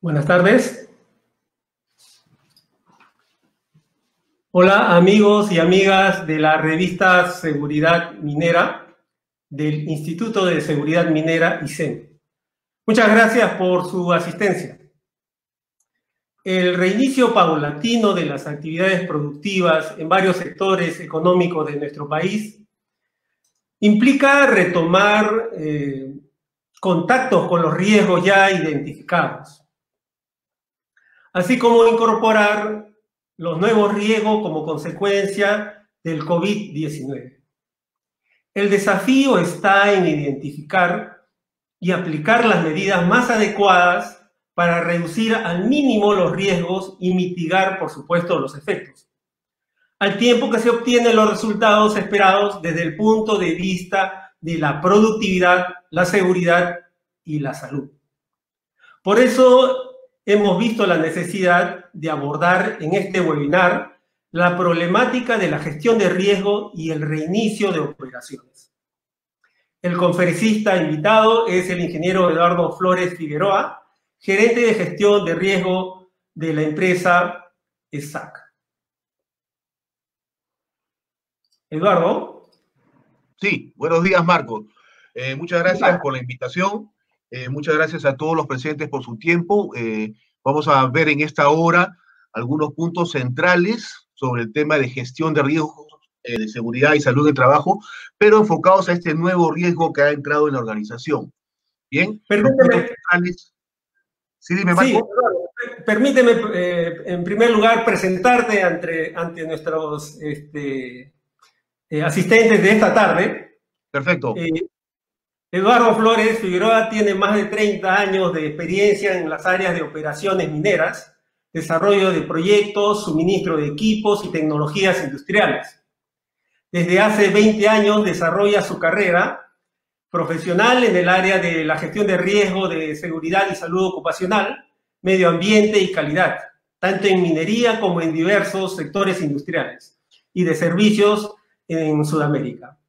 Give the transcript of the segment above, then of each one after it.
Buenas tardes. Hola amigos y amigas de la revista Seguridad Minera del Instituto de Seguridad Minera ISEM. Muchas gracias por su asistencia. El reinicio paulatino de las actividades productivas en varios sectores económicos de nuestro país implica retomar contactos con los riesgos ya identificados, así como incorporar los nuevos riesgos como consecuencia del COVID-19. El desafío está en identificar y aplicar las medidas más adecuadas para reducir al mínimo los riesgos y mitigar, por supuesto, los efectos, al tiempo que se obtienen los resultados esperados desde el punto de vista de la productividad, la seguridad y la salud. Por eso hemos visto la necesidad de abordar en este webinar la problemática de la gestión de riesgo y el reinicio de operaciones. El conferencista invitado es el ingeniero Eduardo Flores Figueroa, gerente de gestión de riesgo de la empresa ESSAC. Eduardo. Sí, buenos días, Marco. Muchas gracias por la invitación. Muchas gracias a todos los presentes por su tiempo. Vamos a ver en esta hora algunos puntos centrales sobre el tema de gestión de riesgos de seguridad y salud de trabajo, pero enfocados a este nuevo riesgo que ha entrado en la organización. Bien, permíteme. Sí, dime, Marco. Sí, permíteme, en primer lugar, presentarte ante nuestros asistentes de esta tarde. Perfecto. Eduardo Flores Figueroa tiene más de 30 años de experiencia en las áreas de operaciones mineras, desarrollo de proyectos, suministro de equipos y tecnologías industriales. Desde hace 20 años desarrolla su carrera profesional en el área de la gestión de riesgo de seguridad y salud ocupacional, medio ambiente y calidad, tanto en minería como en diversos sectores industriales y de servicios en Sudamérica.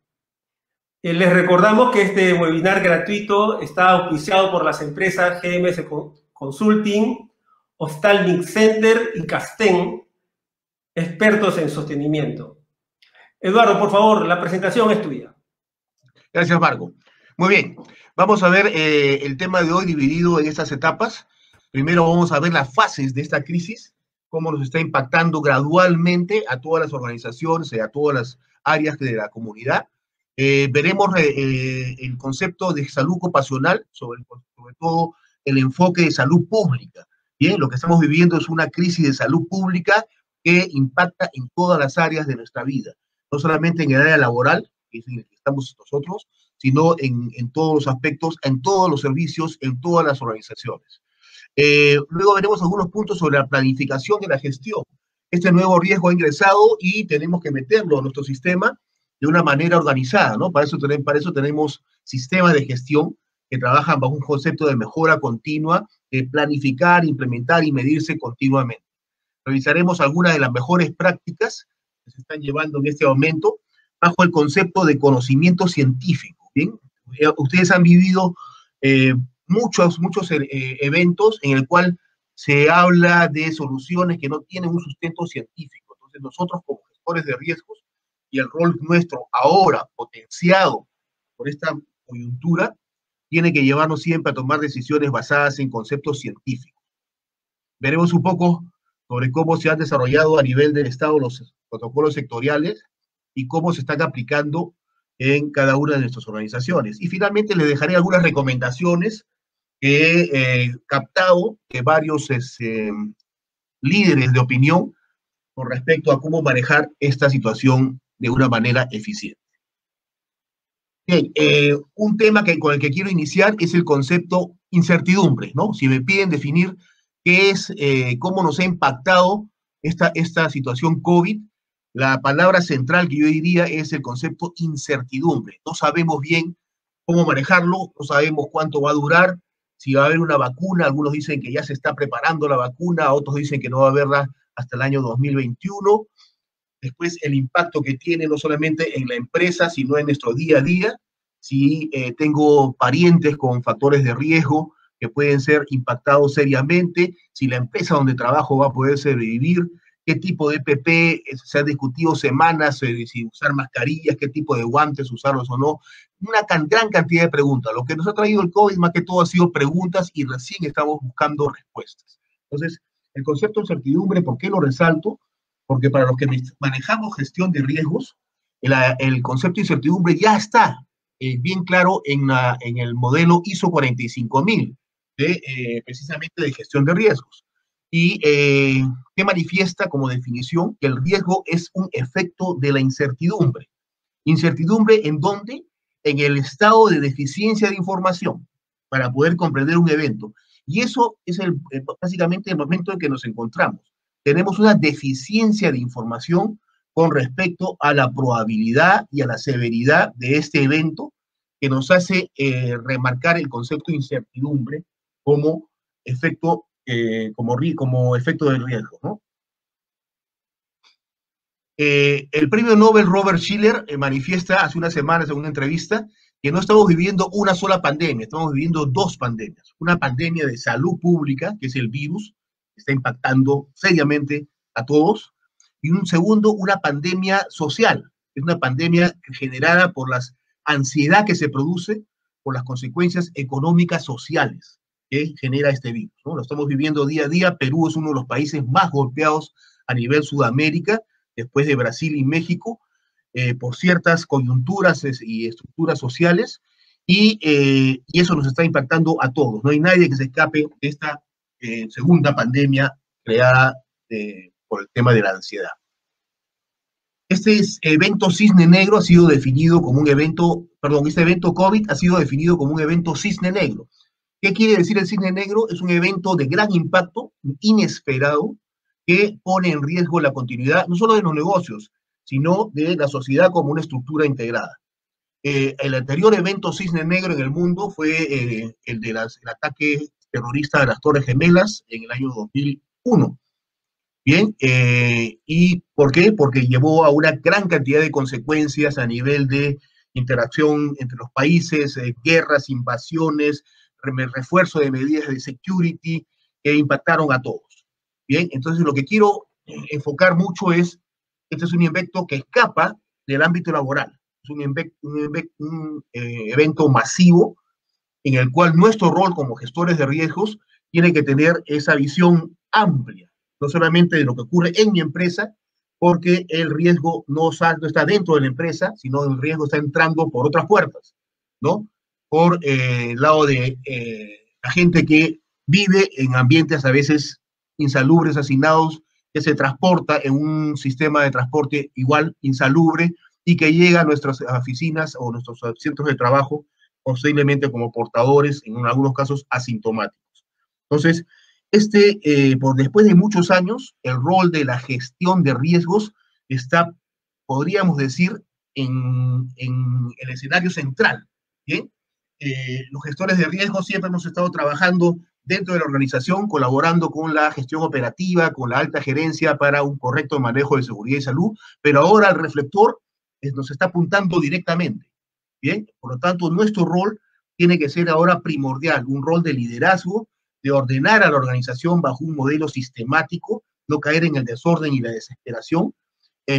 Les recordamos que este webinar gratuito está auspiciado por las empresas GMS Consulting, Ophthalmic Center y Casten, expertos en sostenimiento. Eduardo, por favor, la presentación es tuya. Gracias, Marco. Muy bien, vamos a ver el tema de hoy dividido en estas etapas. Primero vamos a ver las fases de esta crisis, cómo nos está impactando gradualmente a todas las organizaciones y a todas las áreas de la comunidad. Veremos el concepto de salud ocupacional, sobre todo el enfoque de salud pública. Bien, lo que estamos viviendo es una crisis de salud pública que impacta en todas las áreas de nuestra vida, no solamente en el área laboral, que es en el que estamos nosotros, sino en todos los aspectos, en todos los servicios, en todas las organizaciones. Luego veremos algunos puntos sobre la planificación de la gestión. Este nuevo riesgo ha ingresado y tenemos que meterlo en nuestro sistema de una manera organizada, ¿no? Para eso tenemos sistemas de gestión que trabajan bajo un concepto de mejora continua, de planificar, implementar y medirse continuamente. Revisaremos algunas de las mejores prácticas que se están llevando en este momento bajo el concepto de conocimiento científico, ¿bien? Ustedes han vivido muchos eventos en el cual se habla de soluciones que no tienen un sustento científico. Entonces nosotros como gestores de riesgos y el rol nuestro ahora potenciado por esta coyuntura tiene que llevarnos siempre a tomar decisiones basadas en conceptos científicos. Veremos un poco sobre cómo se han desarrollado a nivel del Estado los protocolos sectoriales y cómo se están aplicando en cada una de nuestras organizaciones. Y finalmente les dejaré algunas recomendaciones que he captado de varios líderes de opinión con respecto a cómo manejar esta situación de una manera eficiente. Bien, un tema con el que quiero iniciar es el concepto incertidumbre, ¿no? Si me piden definir qué es, cómo nos ha impactado esta situación COVID, la palabra central que yo diría es el concepto incertidumbre. No sabemos bien cómo manejarlo, no sabemos cuánto va a durar, si va a haber una vacuna, algunos dicen que ya se está preparando la vacuna, otros dicen que no va a haberla hasta el año 2021. Después el impacto que tiene no solamente en la empresa, sino en nuestro día a día. Si tengo parientes con factores de riesgo que pueden ser impactados seriamente, si la empresa donde trabajo va a poder sobrevivir, qué tipo de EPP, se han discutido semanas, si usar mascarillas, qué tipo de guantes usarlos o no, una gran cantidad de preguntas. Lo que nos ha traído el COVID más que todo ha sido preguntas y recién estamos buscando respuestas. Entonces, el concepto de incertidumbre, ¿por qué lo resalto? Porque para los que manejamos gestión de riesgos, el concepto de incertidumbre ya está bien claro en el modelo ISO 45000, precisamente de gestión de riesgos. Y que manifiesta como definición que el riesgo es un efecto de la incertidumbre. ¿Incertidumbre en dónde? En el estado de deficiencia de información para poder comprender un evento. Y eso es básicamente el momento en que nos encontramos. Tenemos una deficiencia de información con respecto a la probabilidad y a la severidad de este evento, que nos hace remarcar el concepto de incertidumbre como efecto, como efecto del riesgo, ¿no? El premio Nobel Robert Shiller manifiesta hace unas semanas en una entrevista que no estamos viviendo una sola pandemia, estamos viviendo dos pandemias. Una pandemia de salud pública, que es el virus, que está impactando seriamente a todos, y un segundo, una pandemia social, es una pandemia generada por la ansiedad que se produce por las consecuencias económicas sociales que genera este virus, ¿no? Lo estamos viviendo día a día. Perú es uno de los países más golpeados a nivel Sudamérica, después de Brasil y México, por ciertas coyunturas y estructuras sociales, y eso nos está impactando a todos. No hay nadie que se escape de esta segunda pandemia creada por el tema de la ansiedad. Este evento Cisne Negro ha sido definido como un evento, perdón, este evento COVID ha sido definido como un evento Cisne Negro. ¿Qué quiere decir el Cisne Negro? Es un evento de gran impacto, inesperado, que pone en riesgo la continuidad no solo de los negocios, sino de la sociedad como una estructura integrada. El anterior evento Cisne Negro en el mundo fue el ataque terrorista de las Torres Gemelas en el año 2001. Bien, ¿y por qué? Porque llevó a una gran cantidad de consecuencias a nivel de interacción entre los países, guerras, invasiones, refuerzo de medidas de security que impactaron a todos. Bien, entonces lo que quiero enfocar mucho es, este es un evento que escapa del ámbito laboral, es un evento masivo en el cual nuestro rol como gestores de riesgos tiene que tener esa visión amplia, no solamente de lo que ocurre en mi empresa, porque el riesgo no está dentro de la empresa, sino el riesgo está entrando por otras puertas, ¿no? Por el lado de la gente que vive en ambientes a veces insalubres, hacinados, que se transporta en un sistema de transporte igual insalubre y que llega a nuestras oficinas o nuestros centros de trabajo posiblemente como portadores, en algunos casos asintomáticos. Entonces, después de muchos años, el rol de la gestión de riesgos está, podríamos decir, en el escenario central, ¿bien? Los gestores de riesgos siempre hemos estado trabajando dentro de la organización, colaborando con la gestión operativa, con la alta gerencia para un correcto manejo de seguridad y salud, pero ahora el reflector nos está apuntando directamente, ¿bien? Por lo tanto, nuestro rol tiene que ser ahora primordial, un rol de liderazgo, de ordenar a la organización bajo un modelo sistemático, no caer en el desorden y la desesperación,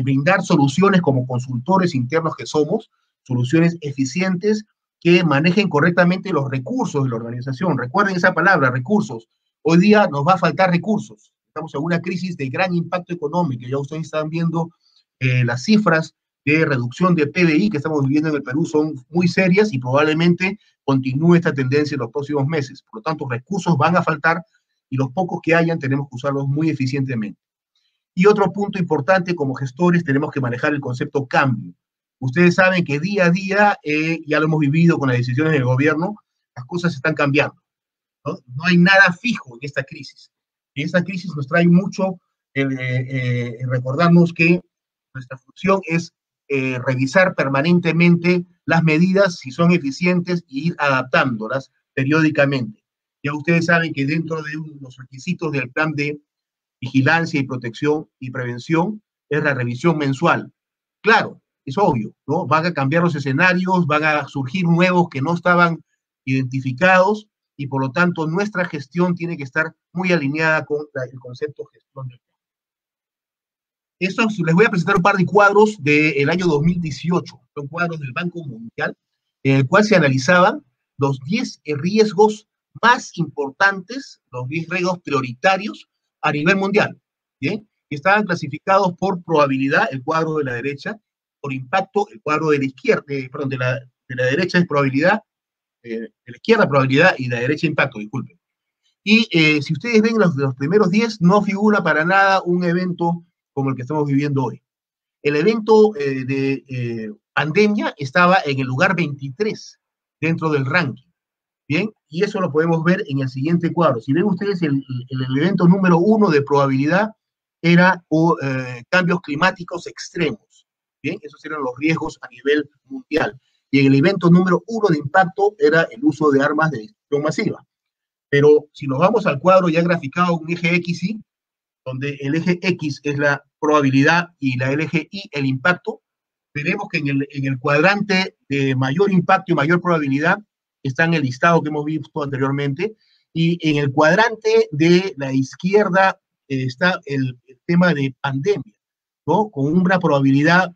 brindar soluciones como consultores internos que somos, soluciones eficientes que manejen correctamente los recursos de la organización. Recuerden esa palabra, recursos. Hoy día nos va a faltar recursos. Estamos en una crisis de gran impacto económico. Ya ustedes están viendo las cifras de reducción de PBI que estamos viviendo en el Perú son muy serias y probablemente continúe esta tendencia en los próximos meses. Por lo tanto, recursos van a faltar y los pocos que hayan tenemos que usarlos muy eficientemente. Y otro punto importante, como gestores tenemos que manejar el concepto cambio. Ustedes saben que día a día, ya lo hemos vivido con las decisiones del gobierno, las cosas están cambiando, ¿no? No hay nada fijo en esta crisis. Y esta crisis nos trae mucho recordarnos que nuestra función es revisar permanentemente las medidas, si son eficientes, e ir adaptándolas periódicamente. Ya ustedes saben que dentro de los requisitos del plan de vigilancia y protección y prevención es la revisión mensual. Claro, es obvio, ¿no? Van a cambiar los escenarios, van a surgir nuevos que no estaban identificados y por lo tanto nuestra gestión tiene que estar muy alineada con el concepto de gestión del riesgo. Les voy a presentar un par de cuadros del año 2018, son cuadros del Banco Mundial, en el cual se analizaban los 10 riesgos más importantes, los 10 riesgos prioritarios a nivel mundial, ¿bien? Que estaban clasificados por probabilidad, el cuadro de la derecha, por impacto, el cuadro de la izquierda, perdón, de la derecha es probabilidad, de la izquierda probabilidad y de la derecha impacto, disculpen. Y si ustedes ven los primeros 10, no figura para nada un evento como el que estamos viviendo hoy. El evento de pandemia estaba en el lugar 23 dentro del ranking, ¿bien? Y eso lo podemos ver en el siguiente cuadro. Si ven ustedes, el evento número 1 de probabilidad era cambios climáticos extremos, ¿bien? Esos eran los riesgos a nivel mundial. Y en el evento número 1 de impacto era el uso de armas de destrucción masiva. Pero si nos vamos al cuadro ya graficado en eje XY, donde el eje X es la probabilidad y el eje Y el impacto, veremos que en el cuadrante de mayor impacto y mayor probabilidad está en el listado que hemos visto anteriormente, y en el cuadrante de la izquierda está el tema de pandemia, ¿no? Con una probabilidad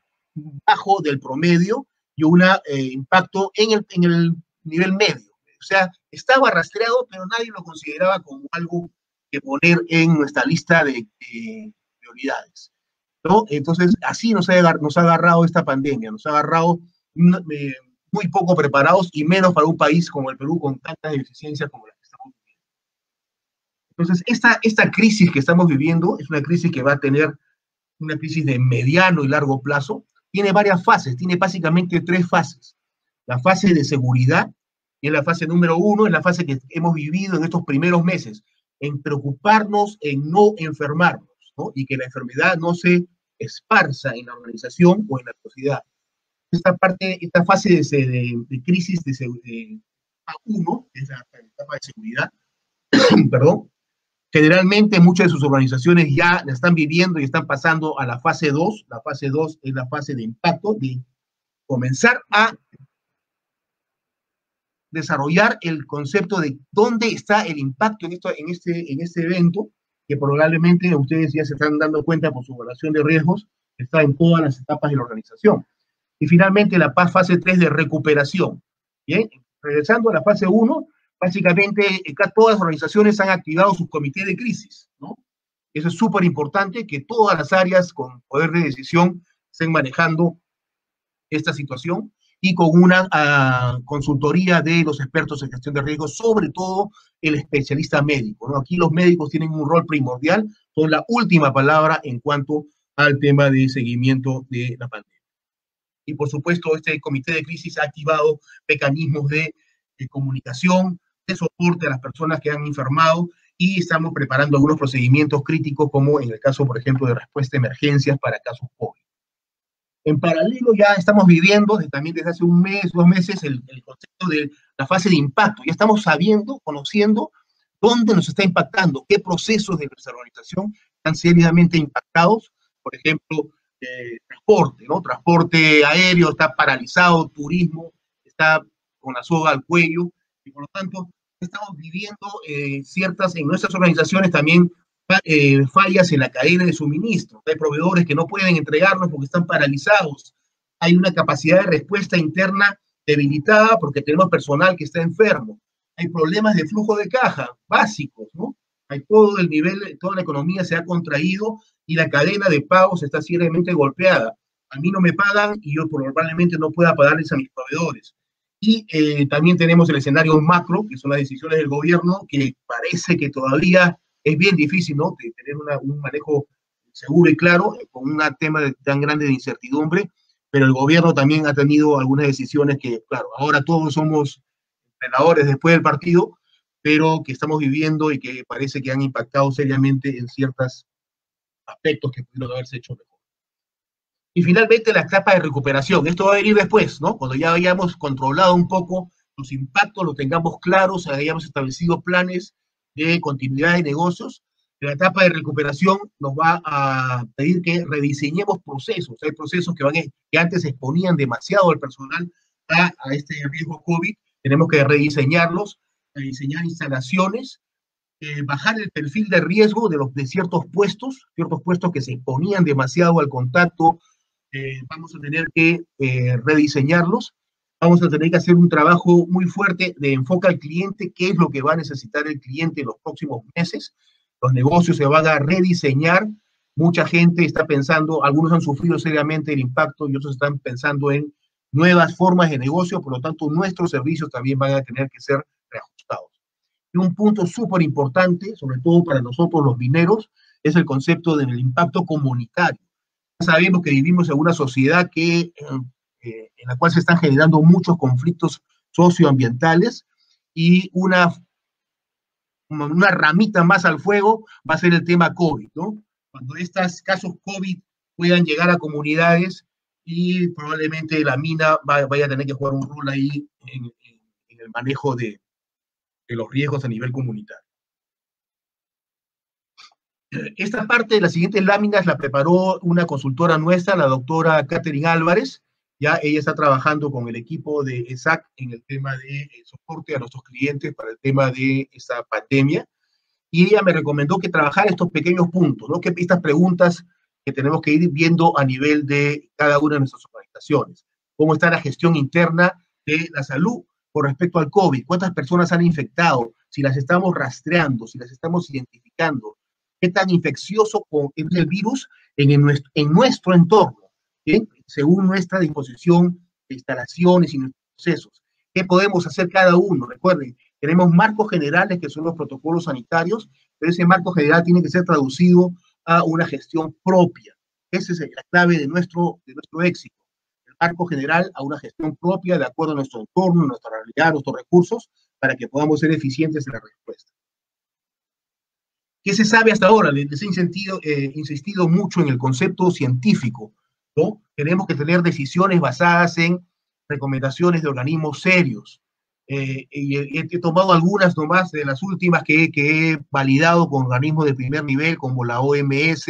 bajo del promedio y un impacto en el nivel medio. O sea, estaba rastreado, pero nadie lo consideraba como algo que poner en nuestra lista de prioridades, ¿no? Entonces, así nos ha agarrado esta pandemia, nos ha agarrado muy poco preparados y menos para un país como el Perú con tantas deficiencias como la que estamos viviendo. Entonces, esta crisis que estamos viviendo es una crisis que va a tener una crisis de mediano y largo plazo. Tiene varias fases, tiene básicamente 3 fases. La fase de seguridad, y es la fase número 1, es la fase que hemos vivido en estos primeros meses, en preocuparnos en no enfermarnos, ¿no? Y que la enfermedad no se esparza en la organización o en la sociedad. Esta fase de crisis de A1, que es la etapa de seguridad, perdón, generalmente muchas de sus organizaciones ya la están viviendo y están pasando a la fase 2. La fase 2 es la fase de impacto, de comenzar a desarrollar el concepto de dónde está el impacto en este evento, que probablemente ustedes ya se están dando cuenta por su evaluación de riesgos, está en todas las etapas de la organización. Y finalmente la fase 3 de recuperación. Bien, regresando a la fase 1, básicamente todas las organizaciones han activado sus comités de crisis, ¿no? Eso es súper importante, que todas las áreas con poder de decisión estén manejando esta situación y con una consultoría de los expertos en gestión de riesgos, sobre todo el especialista médico, ¿no? Aquí los médicos tienen un rol primordial, son la última palabra en cuanto al tema de seguimiento de la pandemia. Y por supuesto, este comité de crisis ha activado mecanismos de comunicación, de soporte a las personas que han enfermado, y estamos preparando algunos procedimientos críticos, como en el caso, por ejemplo, de respuesta a emergencias para casos COVID. En paralelo ya estamos viviendo también desde hace un mes, 2 meses, el concepto de la fase de impacto. Ya estamos sabiendo, conociendo dónde nos está impactando, qué procesos de nuestra organización están seriamente impactados. Por ejemplo, transporte, ¿no? Transporte aéreo está paralizado, turismo está con la soga al cuello, y por lo tanto estamos viviendo en nuestras organizaciones también fallas en la cadena de suministro. Hay proveedores que no pueden entregarnos porque están paralizados. Hay una capacidad de respuesta interna debilitada porque tenemos personal que está enfermo. Hay problemas de flujo de caja básicos, ¿no? Hay todo el nivel, toda la economía se ha contraído y la cadena de pagos está seriamente golpeada. A mí no me pagan y yo probablemente no pueda pagarles a mis proveedores. Y también tenemos el escenario macro, que son las decisiones del gobierno, que parece que todavía es bien difícil, ¿no? De tener un manejo seguro y claro, con un tema tan grande de incertidumbre, pero el gobierno también ha tenido algunas decisiones que, claro, ahora todos somos entrenadores después del partido, pero que estamos viviendo y que parece que han impactado seriamente en ciertos aspectos que pudieron haberse hecho mejor. Y finalmente la etapa de recuperación. Esto va a venir después, ¿no? Cuando ya hayamos controlado un poco los impactos, lo tengamos claros, hayamos establecido planes de continuidad de negocios. La etapa de recuperación nos va a pedir que rediseñemos procesos. Hay procesos que antes exponían demasiado al personal a este riesgo COVID. Tenemos que rediseñarlos a diseñar instalaciones, bajar el perfil de riesgo de ciertos puestos que se exponían demasiado al contacto. Vamos a tener que rediseñarlos. Vamos a tener que hacer un trabajo muy fuerte de enfoque al cliente, qué es lo que va a necesitar el cliente en los próximos meses. Los negocios se van a rediseñar. Mucha gente está pensando, algunos han sufrido seriamente el impacto y otros están pensando en nuevas formas de negocio, por lo tanto nuestros servicios también van a tener que ser reajustados. Y un punto súper importante, sobre todo para nosotros los mineros, es el concepto del impacto comunitario. Sabemos que vivimos en una sociedad en la cual se están generando muchos conflictos socioambientales y una ramita más al fuego va a ser el tema COVID, ¿no? Cuando estos casos COVID puedan llegar a comunidades y probablemente la mina vaya a tener que jugar un rol ahí en el manejo de los riesgos a nivel comunitario. Esta parte de las siguientes láminas la preparó una consultora nuestra, la doctora Catherine Álvarez. Ya ella está trabajando con el equipo de ESAC en el tema de soporte a nuestros clientes para el tema de esta pandemia. Y ella me recomendó que trabajara estos pequeños puntos, ¿no? Que estas preguntas que tenemos que ir viendo a nivel de cada una de nuestras organizaciones. ¿Cómo está la gestión interna de la salud con respecto al COVID? ¿Cuántas personas han infectado? Si las estamos rastreando, si las estamos identificando. ¿Qué tan infeccioso es el virus en nuestro entorno? ¿Bien? Según nuestra disposición de instalaciones y nuestros procesos. ¿Qué podemos hacer cada uno? Recuerden, tenemos marcos generales que son los protocolos sanitarios, pero ese marco general tiene que ser traducido a una gestión propia. Esa es la clave de nuestro éxito. El marco general a una gestión propia de acuerdo a nuestro entorno, nuestra realidad, nuestros recursos, para que podamos ser eficientes en la respuesta. ¿Qué se sabe hasta ahora? Les he insistido mucho en el concepto científico, ¿no? Tenemos que tener decisiones basadas en recomendaciones de organismos serios. Y he tomado algunas nomás de las últimas que he validado con organismos de primer nivel, como la OMS,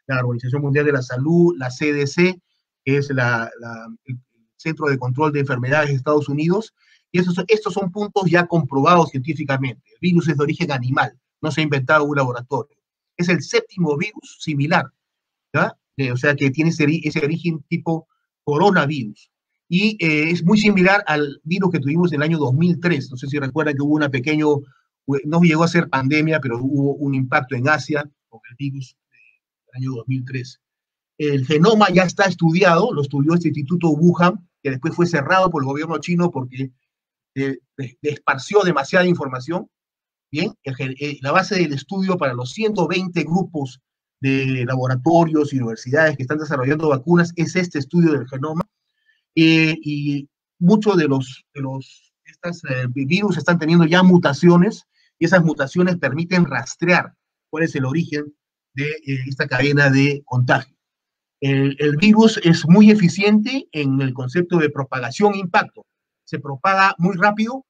la Organización Mundial de la Salud, la CDC, que es el Centro de Control de Enfermedades de Estados Unidos, y estos son puntos ya comprobados científicamente. El virus es de origen animal, no se ha inventado un laboratorio. Es el 7º virus similar, ¿ya? O sea, que tiene ese origen tipo coronavirus. Y es muy similar al virus que tuvimos en el año 2003. No sé si recuerdan que hubo no llegó a ser pandemia, pero hubo un impacto en Asia con el virus del año 2003. El genoma ya está estudiado, lo estudió este Instituto Wuhan, que después fue cerrado por el gobierno chino porque esparció demasiada información. Bien, la base del estudio para los 120 grupos de laboratorios y universidades que están desarrollando vacunas es este estudio del genoma. Y muchos de estos virus están teniendo ya mutaciones, y esas mutaciones permiten rastrear cuál es el origen de esta cadena de contagio. El virus es muy eficiente en el concepto de propagación e impacto. Se propaga muy rápido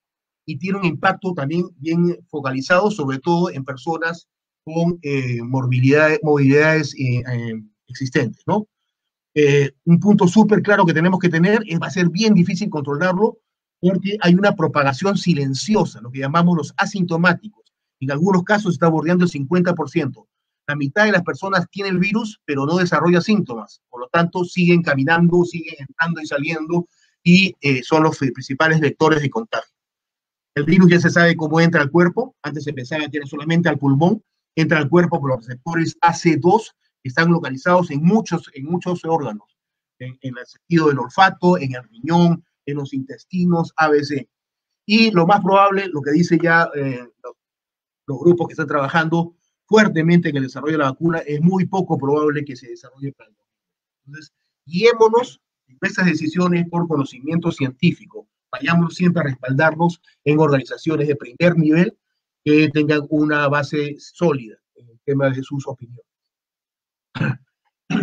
y tiene un impacto también bien focalizado, sobre todo en personas con movilidades existentes, ¿no? Un punto súper claro que tenemos que tener va a ser bien difícil controlarlo porque hay una propagación silenciosa, lo que llamamos los asintomáticos. En algunos casos está bordeando el 50%. La mitad de las personas tiene el virus, pero no desarrolla síntomas. Por lo tanto, siguen caminando, siguen entrando y saliendo y son los principales vectores de contagio. El virus ya se sabe cómo entra al cuerpo. Antes se pensaba que era solamente al pulmón. Entra al cuerpo por los receptores AC2, que están localizados en muchos órganos. En el sentido del olfato, en el riñón, en los intestinos, ABC. Y lo más probable, lo que dice ya los grupos que están trabajando fuertemente en el desarrollo de la vacuna, es muy poco probable que se desarrolle para el 2020. Entonces, guiémonos en nuestras decisiones por conocimiento científico. Vayamos siempre a respaldarnos en organizaciones de primer nivel que tengan una base sólida en el tema de sus opiniones.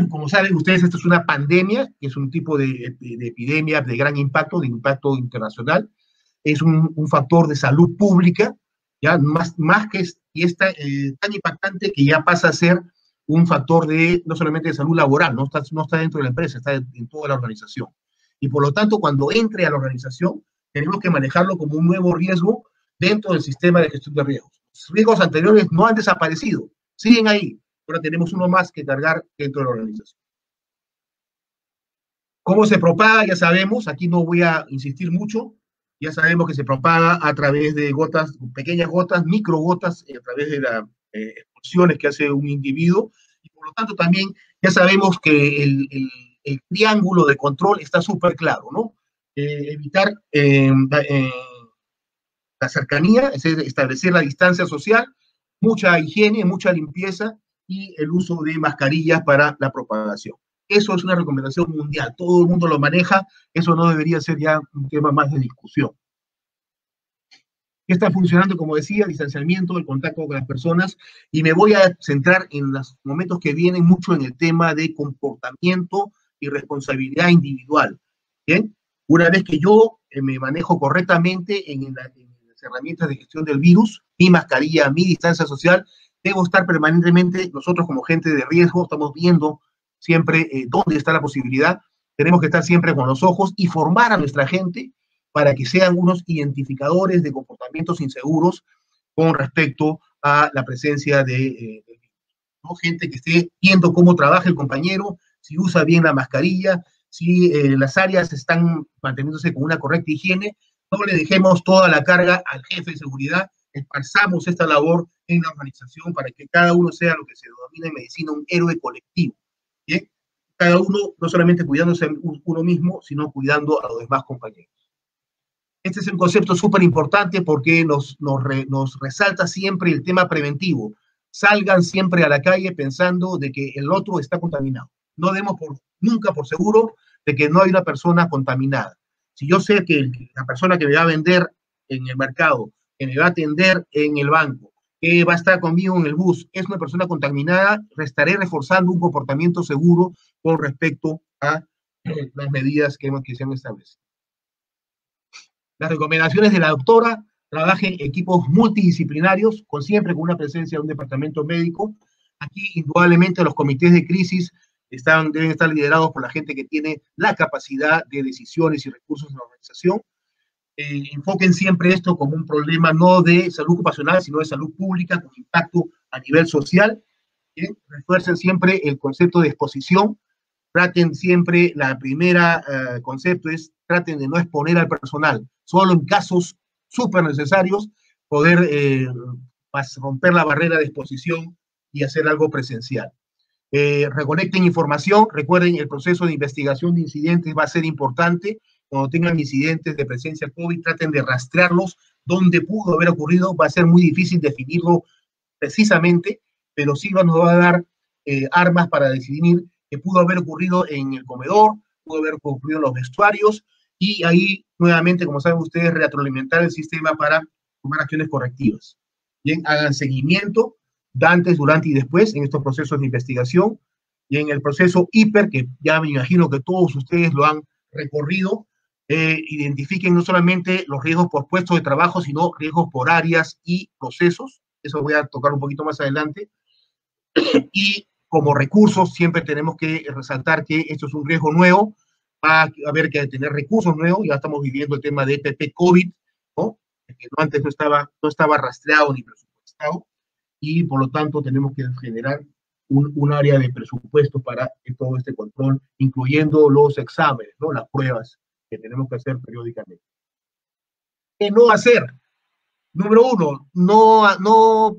Como saben ustedes, esta es una pandemia, que es un tipo de epidemia de gran impacto, de impacto internacional. Es un factor de salud pública, ya más que y es tan impactante que ya pasa a ser un factor no solamente de salud laboral, no está dentro de la empresa, está en toda la organización. Y por lo tanto, cuando entre a la organización, tenemos que manejarlo como un nuevo riesgo dentro del sistema de gestión de riesgos. Los riesgos anteriores no han desaparecido, siguen ahí. Ahora tenemos uno más que cargar dentro de la organización. ¿Cómo se propaga? Ya sabemos, aquí no voy a insistir mucho, ya sabemos que se propaga a través de gotas, pequeñas gotas, microgotas, a través de las expulsiones que hace un individuo, y por lo tanto también ya sabemos que el triángulo de control está súper claro, ¿no? Evitar la cercanía, es decir, establecer la distancia social, mucha higiene, mucha limpieza y el uso de mascarillas para la propagación. Eso es una recomendación mundial, todo el mundo lo maneja, eso no debería ser ya un tema más de discusión. ¿Qué está funcionando? Como decía, distanciamiento, el contacto con las personas, y me voy a centrar en los momentos que vienen mucho en el tema de comportamiento y responsabilidad individual. ¿Bien? Una vez que yo me manejo correctamente en las herramientas de gestión del virus, mi mascarilla, mi distancia social, debo estar permanentemente, nosotros como gente de riesgo, estamos viendo siempre dónde está la posibilidad, tenemos que estar siempre con los ojos y formar a nuestra gente para que sean unos identificadores de comportamientos inseguros con respecto a la presencia de ¿no? Gente que esté viendo cómo trabaja el compañero, si usa bien la mascarilla, si las áreas están manteniéndose con una correcta higiene, no le dejemos toda la carga al jefe de seguridad, esparzamos esta labor en la organización para que cada uno sea lo que se denomina en medicina un héroe colectivo. ¿Bien? Cada uno no solamente cuidándose uno mismo, sino cuidando a los demás compañeros. Este es un concepto súper importante porque nos resalta siempre el tema preventivo. Salgan siempre a la calle pensando de que el otro está contaminado. No demos nunca por seguro de que no hay una persona contaminada. Si yo sé que la persona que me va a vender en el mercado, que me va a atender en el banco, que va a estar conmigo en el bus, es una persona contaminada, estaré reforzando un comportamiento seguro con respecto a las medidas que se han establecido. Las recomendaciones de la doctora: trabajen equipos multidisciplinarios, siempre con una presencia de un departamento médico. Aquí, indudablemente, los comités de crisis deben estar liderados por la gente que tiene la capacidad de decisiones y recursos en la organización. Enfoquen siempre esto como un problema no de salud ocupacional, sino de salud pública, con impacto a nivel social. Refuercen siempre el concepto de exposición. Traten siempre, la primera concepto es, traten de no exponer al personal, solo en casos súper necesarios, poder romper la barrera de exposición y hacer algo presencial. Reconecten información, recuerden, el proceso de investigación de incidentes va a ser importante. Cuando tengan incidentes de presencia COVID, traten de rastrearlos, dónde pudo haber ocurrido. Va a ser muy difícil definirlo precisamente, pero sí nos va a dar armas para decidir que pudo haber ocurrido en el comedor, pudo haber ocurrido en los vestuarios, y ahí, nuevamente, como saben ustedes, retroalimentar el sistema para tomar acciones correctivas. Bien, hagan seguimiento antes, durante y después en estos procesos de investigación, y en el proceso hiper, que ya me imagino que todos ustedes lo han recorrido, identifiquen no solamente los riesgos por puestos de trabajo, sino riesgos por áreas y procesos. Eso voy a tocar un poquito más adelante. Y como recursos, siempre tenemos que resaltar que esto es un riesgo nuevo, va a haber que tener recursos nuevos. Ya estamos viviendo el tema de EPP COVID, ¿no? Que antes no estaba rastreado ni presupuestado, y por lo tanto tenemos que generar un área de presupuesto para todo este control, incluyendo los exámenes, ¿no? Las pruebas que tenemos que hacer periódicamente. ¿Qué no hacer? Número uno, no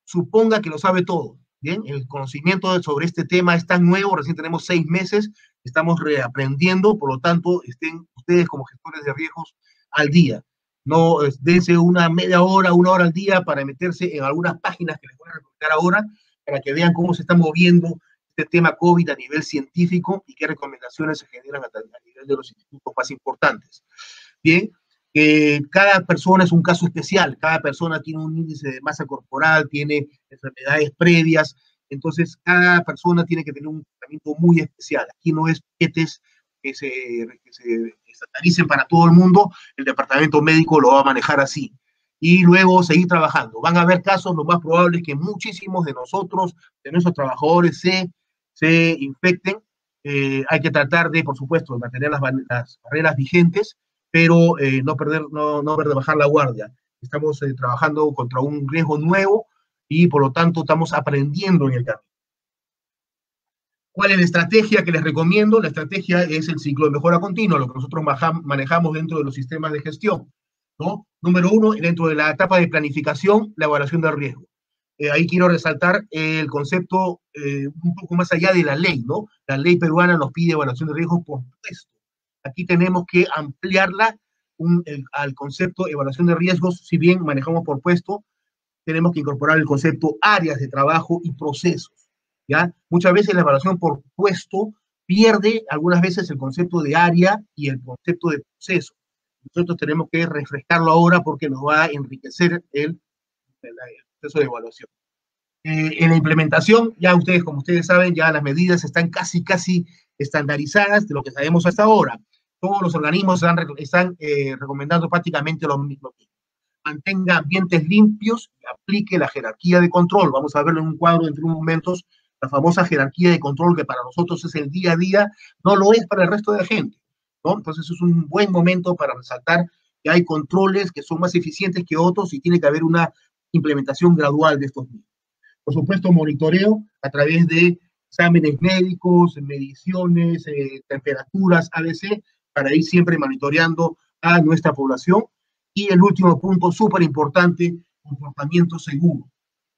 suponga que lo sabe todo. Bien, el conocimiento sobre este tema es tan nuevo, recién tenemos 6 meses, estamos reaprendiendo, por lo tanto, estén ustedes como gestores de riesgos al día. No dense una media hora, 1 hora al día para meterse en algunas páginas que les voy a recomendar ahora, para que vean cómo se está moviendo este tema COVID a nivel científico y qué recomendaciones se generan a nivel de los institutos más importantes. Bien, cada persona es un caso especial, cada persona tiene un índice de masa corporal, tiene enfermedades previas, entonces cada persona tiene que tener un tratamiento muy especial. Aquí no es paquetes que se estandaricen para todo el mundo, el departamento médico lo va a manejar así. Y luego seguir trabajando. Van a haber casos, lo más probable es que muchísimos de nosotros, de nuestros trabajadores, se infecten. Hay que tratar de, por supuesto, de mantener las barreras vigentes, pero no bajar la guardia. estamos trabajando contra un riesgo nuevo y por lo tanto estamos aprendiendo en el camino. ¿Cuál es la estrategia que les recomiendo? La estrategia es el ciclo de mejora continua, lo que nosotros manejamos dentro de los sistemas de gestión, ¿no? Número uno, dentro de la etapa de planificación, la evaluación del riesgo. Ahí quiero resaltar el concepto un poco más allá de la ley, ¿no? La ley peruana nos pide evaluación de riesgo por puesto. Aquí tenemos que ampliarla al concepto de evaluación de riesgos. Si bien manejamos por puesto, tenemos que incorporar el concepto áreas de trabajo y procesos, ¿ya? Muchas veces la evaluación por puesto pierde algunas veces el concepto de área y el concepto de proceso. Nosotros tenemos que refrescarlo ahora porque nos va a enriquecer el proceso de evaluación. En la implementación, ya ustedes, como ustedes saben, ya las medidas están casi estandarizadas de lo que sabemos hasta ahora. Todos los organismos están recomendando prácticamente lo mismo. Mantenga ambientes limpios y aplique la jerarquía de control. Vamos a verlo en un cuadro dentro de unos momentos, la famosa jerarquía de control que para nosotros es el día a día, no lo es para el resto de la gente, ¿no? Entonces es un buen momento para resaltar que hay controles que son más eficientes que otros y tiene que haber una implementación gradual de estos mismos. Por supuesto, monitoreo a través de exámenes médicos, mediciones, temperaturas, ABC, para ir siempre monitoreando a nuestra población. Y el último punto, súper importante, comportamiento seguro.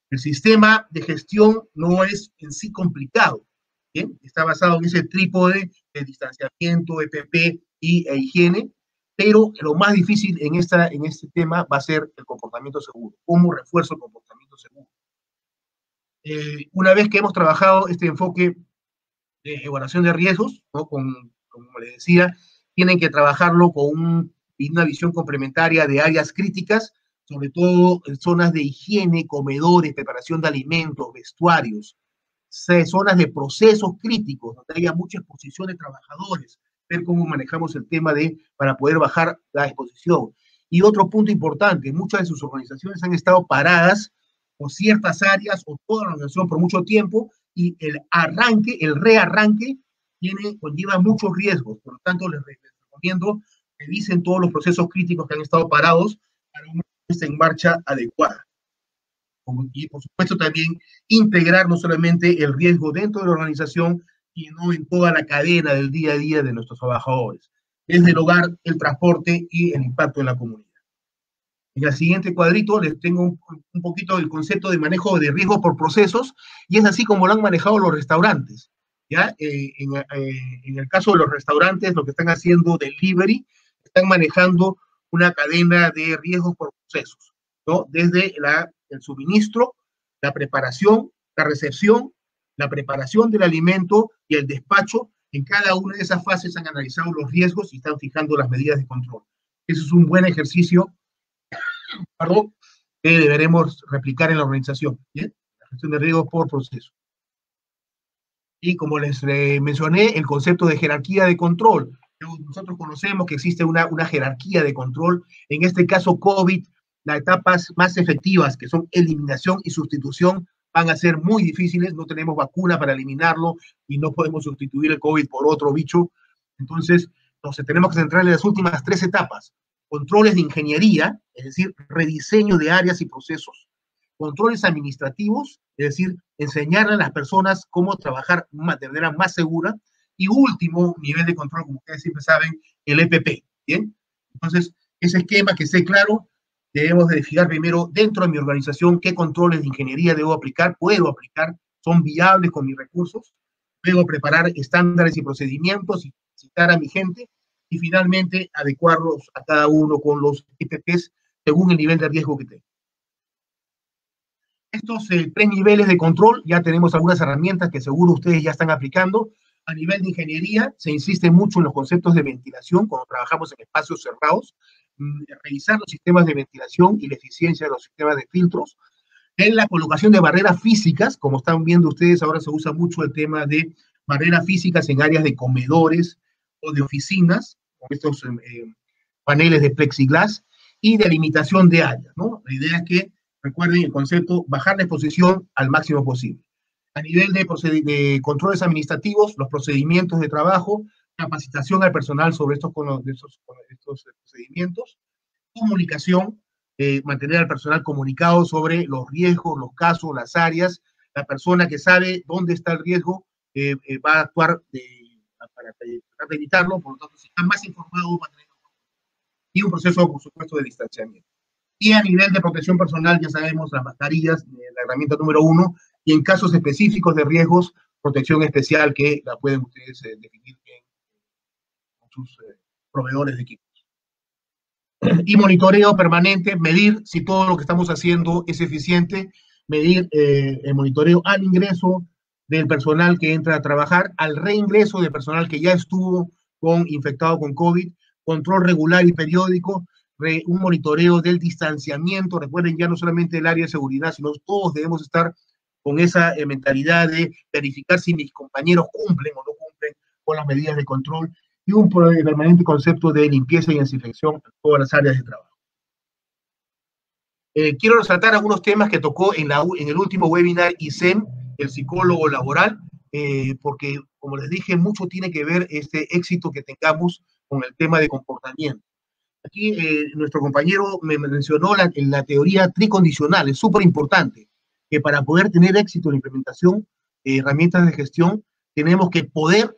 El sistema de gestión no es en sí complicado, ¿bien? Está basado en ese trípode de distanciamiento, EPP y higiene, pero lo más difícil en este tema va a ser el comportamiento seguro. ¿Cómo refuerzo el comportamiento seguro? Una vez que hemos trabajado este enfoque de evaluación de riesgos, ¿no? Como les decía, tienen que trabajarlo con una visión complementaria de áreas críticas, sobre todo en zonas de higiene, comedores, preparación de alimentos, vestuarios, zonas de procesos críticos, donde haya mucha exposición de trabajadores, ver cómo manejamos el tema para poder bajar la exposición. Y otro punto importante, muchas de sus organizaciones han estado paradas o ciertas áreas o toda la organización por mucho tiempo y el rearranque conlleva muchos riesgos. Por lo tanto, les recomiendo que revisen todos los procesos críticos que han estado parados para una puesta en marcha adecuada. Y, por supuesto, también integrar no solamente el riesgo dentro de la organización, sino en toda la cadena del día a día de nuestros trabajadores, desde el hogar, el transporte y el impacto en la comunidad. En el siguiente cuadrito les tengo un poquito el concepto de manejo de riesgo por procesos, y es así como lo han manejado los restaurantes, ¿ya? En el caso de los restaurantes, lo que están haciendo delivery, están manejando una cadena de riesgos por procesos, ¿no? Desde el suministro, la preparación, la recepción, la preparación del alimento y el despacho. En cada una de esas fases han analizado los riesgos y están fijando las medidas de control. Ese es un buen ejercicio, perdón, que deberemos replicar en la organización, ¿bien? La gestión de riesgos por proceso. Y como les mencioné, el concepto de jerarquía de control. Nosotros conocemos que existe una jerarquía de control. En este caso, COVID, las etapas más efectivas, que son eliminación y sustitución, van a ser muy difíciles. No tenemos vacuna para eliminarlo y no podemos sustituir el COVID por otro bicho. Entonces, tenemos que centrar en las últimas 3 etapas. Controles de ingeniería, es decir, rediseño de áreas y procesos. Controles administrativos, es decir, enseñarle a las personas cómo trabajar de manera más segura. Y último nivel de control, como ustedes siempre saben, el EPP, ¿bien? Entonces, ese esquema que esté claro, debemos de fijar primero dentro de mi organización qué controles de ingeniería debo aplicar, puedo aplicar, son viables con mis recursos, luego preparar estándares y procedimientos y citar a mi gente, y finalmente adecuarlos a cada uno con los EPPs según el nivel de riesgo que tenga. Estos 3 niveles de control, ya tenemos algunas herramientas que seguro ustedes ya están aplicando. A nivel de ingeniería, se insiste mucho en los conceptos de ventilación cuando trabajamos en espacios cerrados, revisar los sistemas de ventilación y la eficiencia de los sistemas de filtros. En la colocación de barreras físicas, como están viendo ustedes, ahora se usa mucho el tema de barreras físicas en áreas de comedores o de oficinas, con estos paneles de plexiglas, y de limitación de áreas, ¿no? La idea es que, recuerden el concepto, bajar la exposición al máximo posible. A nivel de controles administrativos, los procedimientos de trabajo, capacitación al personal sobre estos procedimientos, comunicación, mantener al personal comunicado sobre los riesgos, los casos, las áreas. La persona que sabe dónde está el riesgo va a actuar para tratar de evitarlo, por lo tanto, si está más informado, va a tener y un proceso, por supuesto, de distanciamiento. Y a nivel de protección personal, ya sabemos, las mascarillas, la herramienta número 1, y en casos específicos de riesgos, protección especial que la pueden ustedes definir con sus proveedores de equipos. Y monitoreo permanente, medir si todo lo que estamos haciendo es eficiente, medir el monitoreo al ingreso del personal que entra a trabajar, al reingreso del personal que ya estuvo infectado con COVID, control regular y periódico, un monitoreo del distanciamiento. Recuerden, ya no solamente el área de seguridad, sino todos debemos estar con esa mentalidad de verificar si mis compañeros cumplen o no cumplen con las medidas de control, y un permanente concepto de limpieza y desinfección en todas las áreas de trabajo. Quiero resaltar algunos temas que tocó en el último webinar ISEM, el psicólogo laboral, porque, como les dije, mucho tiene que ver este éxito que tengamos con el tema de comportamiento. Aquí nuestro compañero me mencionó la teoría tricondicional, es súper importante, que para poder tener éxito en la implementación de herramientas de gestión, tenemos que poder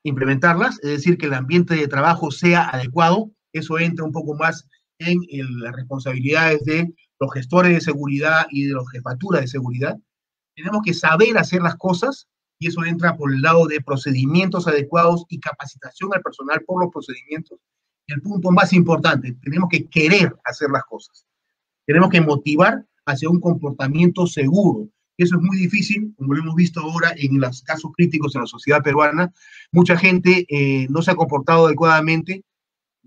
implementarlas, es decir, que el ambiente de trabajo sea adecuado. Eso entra un poco más en las responsabilidades de los gestores de seguridad y de los jefaturas de seguridad. Tenemos que saber hacer las cosas, y eso entra por el lado de procedimientos adecuados y capacitación al personal por los procedimientos. Y el punto más importante, tenemos que querer hacer las cosas. Tenemos que motivar hacia un comportamiento seguro. Eso es muy difícil, como lo hemos visto ahora en los casos críticos en la sociedad peruana. Mucha gente no se ha comportado adecuadamente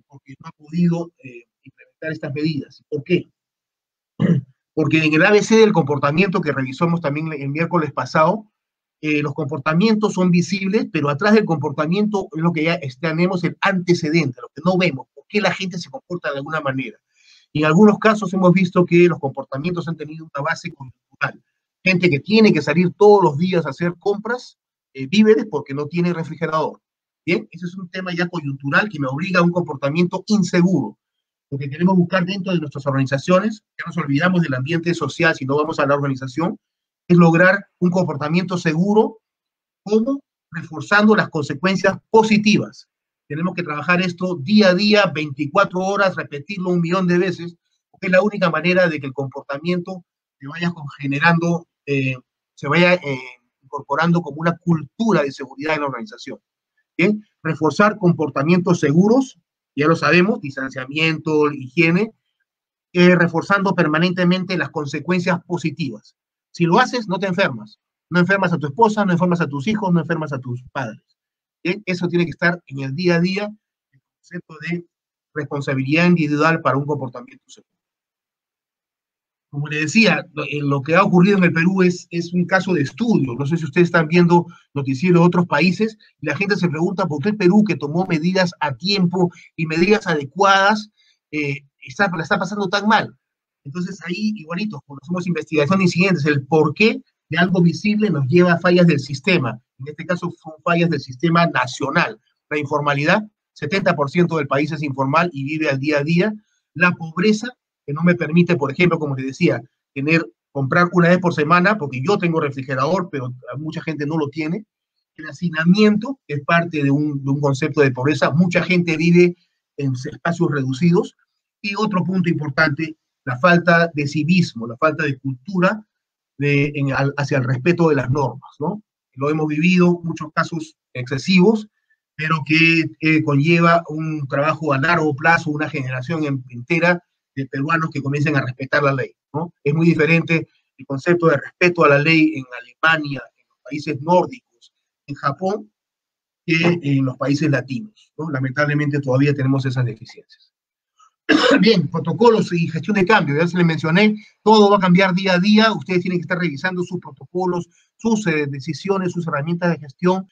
porque no ha podido implementar estas medidas. ¿Por qué? Porque en el ABC del comportamiento que revisamos también el miércoles pasado, los comportamientos son visibles, pero atrás del comportamiento es lo que ya tenemos el antecedente, lo que no vemos, por qué la gente se comporta de alguna manera. Y en algunos casos hemos visto que los comportamientos han tenido una base coyuntural. Gente que tiene que salir todos los días a hacer compras, víveres, porque no tiene refrigerador. Bien, ese es un tema ya coyuntural que me obliga a un comportamiento inseguro. Lo que queremos buscar dentro de nuestras organizaciones, ya nos olvidamos del ambiente social si no vamos a la organización, es lograr un comportamiento seguro, como reforzando las consecuencias positivas. Tenemos que trabajar esto día a día, 24 horas, repetirlo 1.000.000 de veces, porque es la única manera de que el comportamiento se vaya generando, se vaya incorporando como una cultura de seguridad en la organización. ¿Bien? Reforzar comportamientos seguros, ya lo sabemos, distanciamiento, higiene, reforzando permanentemente las consecuencias positivas. Si lo haces, no te enfermas. No enfermas a tu esposa, no enfermas a tus hijos, no enfermas a tus padres. ¿Bien? Eso tiene que estar en el día a día, el concepto de responsabilidad individual para un comportamiento seguro. Como le decía, lo que ha ocurrido en el Perú es un caso de estudio. No sé si ustedes están viendo noticieros de otros países, y la gente se pregunta por qué el Perú, que tomó medidas a tiempo y medidas adecuadas, la está pasando tan mal. Entonces ahí, igualito, cuando hacemos investigación de incidentes, el por qué de algo visible nos lleva a fallas del sistema. En este caso son fallas del sistema nacional. La informalidad, 70% del país es informal y vive al día a día. La pobreza, que no me permite, por ejemplo, como les decía, comprar una vez por semana, porque yo tengo refrigerador, pero mucha gente no lo tiene. El hacinamiento es parte de un concepto de pobreza. Mucha gente vive en espacios reducidos. Y otro punto importante, la falta de civismo, la falta de cultura hacia el respeto de las normas, ¿no? Lo hemos vivido, muchos casos excesivos, pero que conlleva un trabajo a largo plazo, una generación entera de peruanos que comiencen a respetar la ley, ¿no? Es muy diferente el concepto de respeto a la ley en Alemania, en los países nórdicos, en Japón, que en los países latinos, ¿no? Lamentablemente todavía tenemos esas deficiencias. Bien, protocolos y gestión de cambio, ya se les mencioné, todo va a cambiar día a día, ustedes tienen que estar revisando sus protocolos, sus decisiones, sus herramientas de gestión,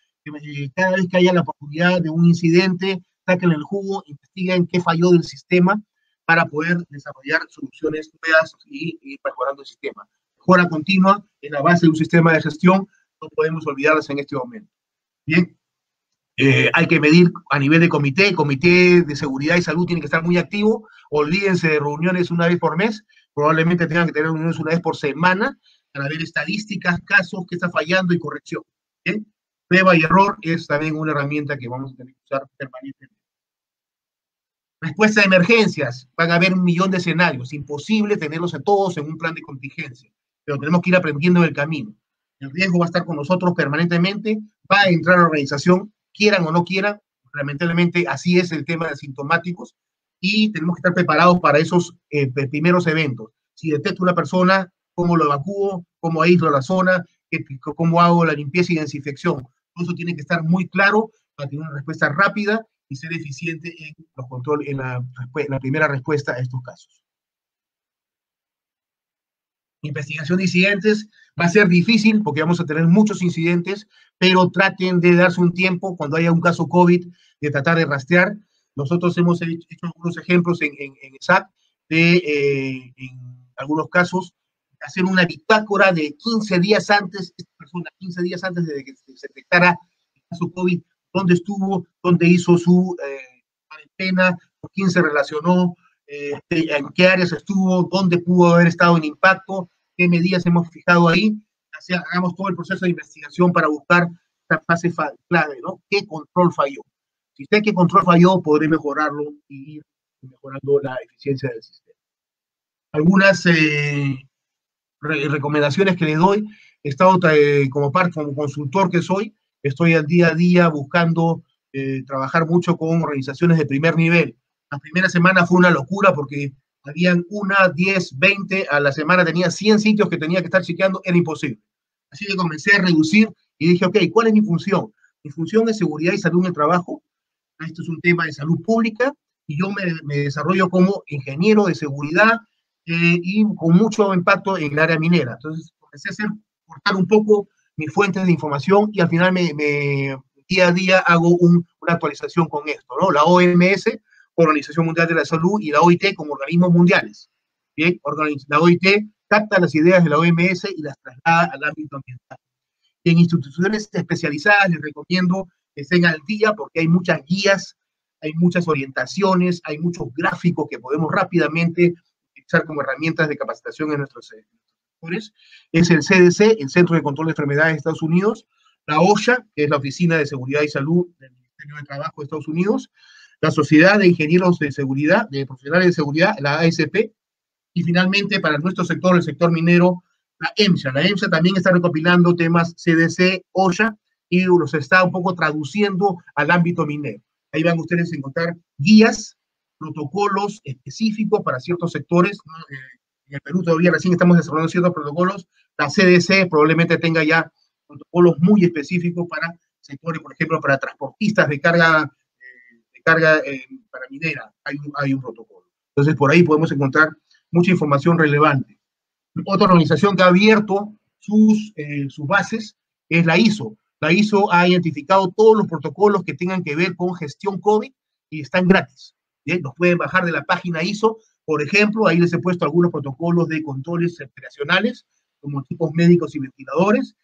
cada vez que haya la oportunidad de un incidente, saquen el jugo, investiguen qué falló del sistema para poder desarrollar soluciones nuevas y ir mejorando el sistema. Mejora continua es la base de un sistema de gestión, no podemos olvidarlas en este momento. Bien, Hay que medir a nivel de comité, el comité de seguridad y salud tiene que estar muy activo, olvídense de reuniones una vez por mes, probablemente tengan que tener reuniones una vez por semana para ver estadísticas, casos, qué está fallando y corrección. ¿Bien? Prueba y error es también una herramienta que vamos a tener que usar permanentemente. Respuesta a emergencias, van a haber 1.000.000 de escenarios, imposible tenerlos a todos en un plan de contingencia, pero tenemos que ir aprendiendo en el camino. El riesgo va a estar con nosotros permanentemente, va a entrar a la organización, quieran o no quieran, lamentablemente así es el tema de asintomáticos, y tenemos que estar preparados para esos primeros eventos. Si detecto una persona, ¿cómo lo evacúo? ¿Cómo aíslo la zona? ¿Cómo hago la limpieza y desinfección? Eso tiene que estar muy claro para tener una respuesta rápida y ser eficiente en los controles, en la primera respuesta a estos casos. Investigación de incidentes va a ser difícil porque vamos a tener muchos incidentes, pero traten de darse un tiempo cuando haya un caso COVID, de tratar de rastrear. Nosotros hemos hecho algunos ejemplos en SAC de, en algunos casos, hacer una bitácora de 15 días antes, esta persona, 15 días antes de que se detectara el caso COVID, dónde estuvo, dónde hizo su cuarentena, con quién se relacionó, en qué áreas estuvo, dónde pudo haber estado en impacto, qué medidas hemos fijado ahí. Así hagamos todo el proceso de investigación para buscar esta fase clave, ¿no? ¿Qué control falló? Si sé qué control falló, podré mejorarlo y ir mejorando la eficiencia del sistema. Algunas recomendaciones que les doy. He estado como consultor que soy, estoy al día a día buscando trabajar mucho con organizaciones de primer nivel. La primera semana fue una locura porque habían 1, 10, 20, a la semana tenía 100 sitios que tenía que estar chequeando, era imposible. Así que comencé a reducir y dije, ok, ¿cuál es mi función? Mi función es seguridad y salud en el trabajo. Esto es un tema de salud pública y yo me desarrollo como ingeniero de seguridad y con mucho impacto en el área minera. Entonces comencé a cortar un poco mis fuentes de información y al final día a día hago una actualización con esto, ¿no? La OMS, Organización Mundial de la Salud, y la OIT como organismos mundiales. ¿Bien? La OIT capta las ideas de la OMS y las traslada al ámbito ambiental. Y en instituciones especializadas les recomiendo que estén al día porque hay muchas guías, hay muchas orientaciones, hay muchos gráficos que podemos rápidamente utilizar como herramientas de capacitación en nuestros sectores. Es el CDC, el Centro de Control de Enfermedades de Estados Unidos, la OSHA, que es la Oficina de Seguridad y Salud del Ministerio de Trabajo de Estados Unidos, la Sociedad de Ingenieros de Seguridad, de Profesionales de Seguridad, la ASP, y finalmente para nuestro sector, el sector minero, la EMSA. La EMSA también está recopilando temas CDC, OSHA, y los está un poco traduciendo al ámbito minero. Ahí van ustedes a encontrar guías, protocolos específicos para ciertos sectores. En el Perú todavía recién estamos desarrollando ciertos protocolos. La CDC probablemente tenga ya protocolos muy específicos para sectores, por ejemplo, para transportistas de carga para minera. Hay un protocolo. Entonces, por ahí podemos encontrar mucha información relevante. Otra organización que ha abierto sus bases es la ISO. La ISO ha identificado todos los protocolos que tengan que ver con gestión COVID y están gratis. ¿Bien? Los pueden bajar de la página ISO. Por ejemplo, ahí les he puesto algunos protocolos de controles operacionales, como equipos médicos y ventiladores,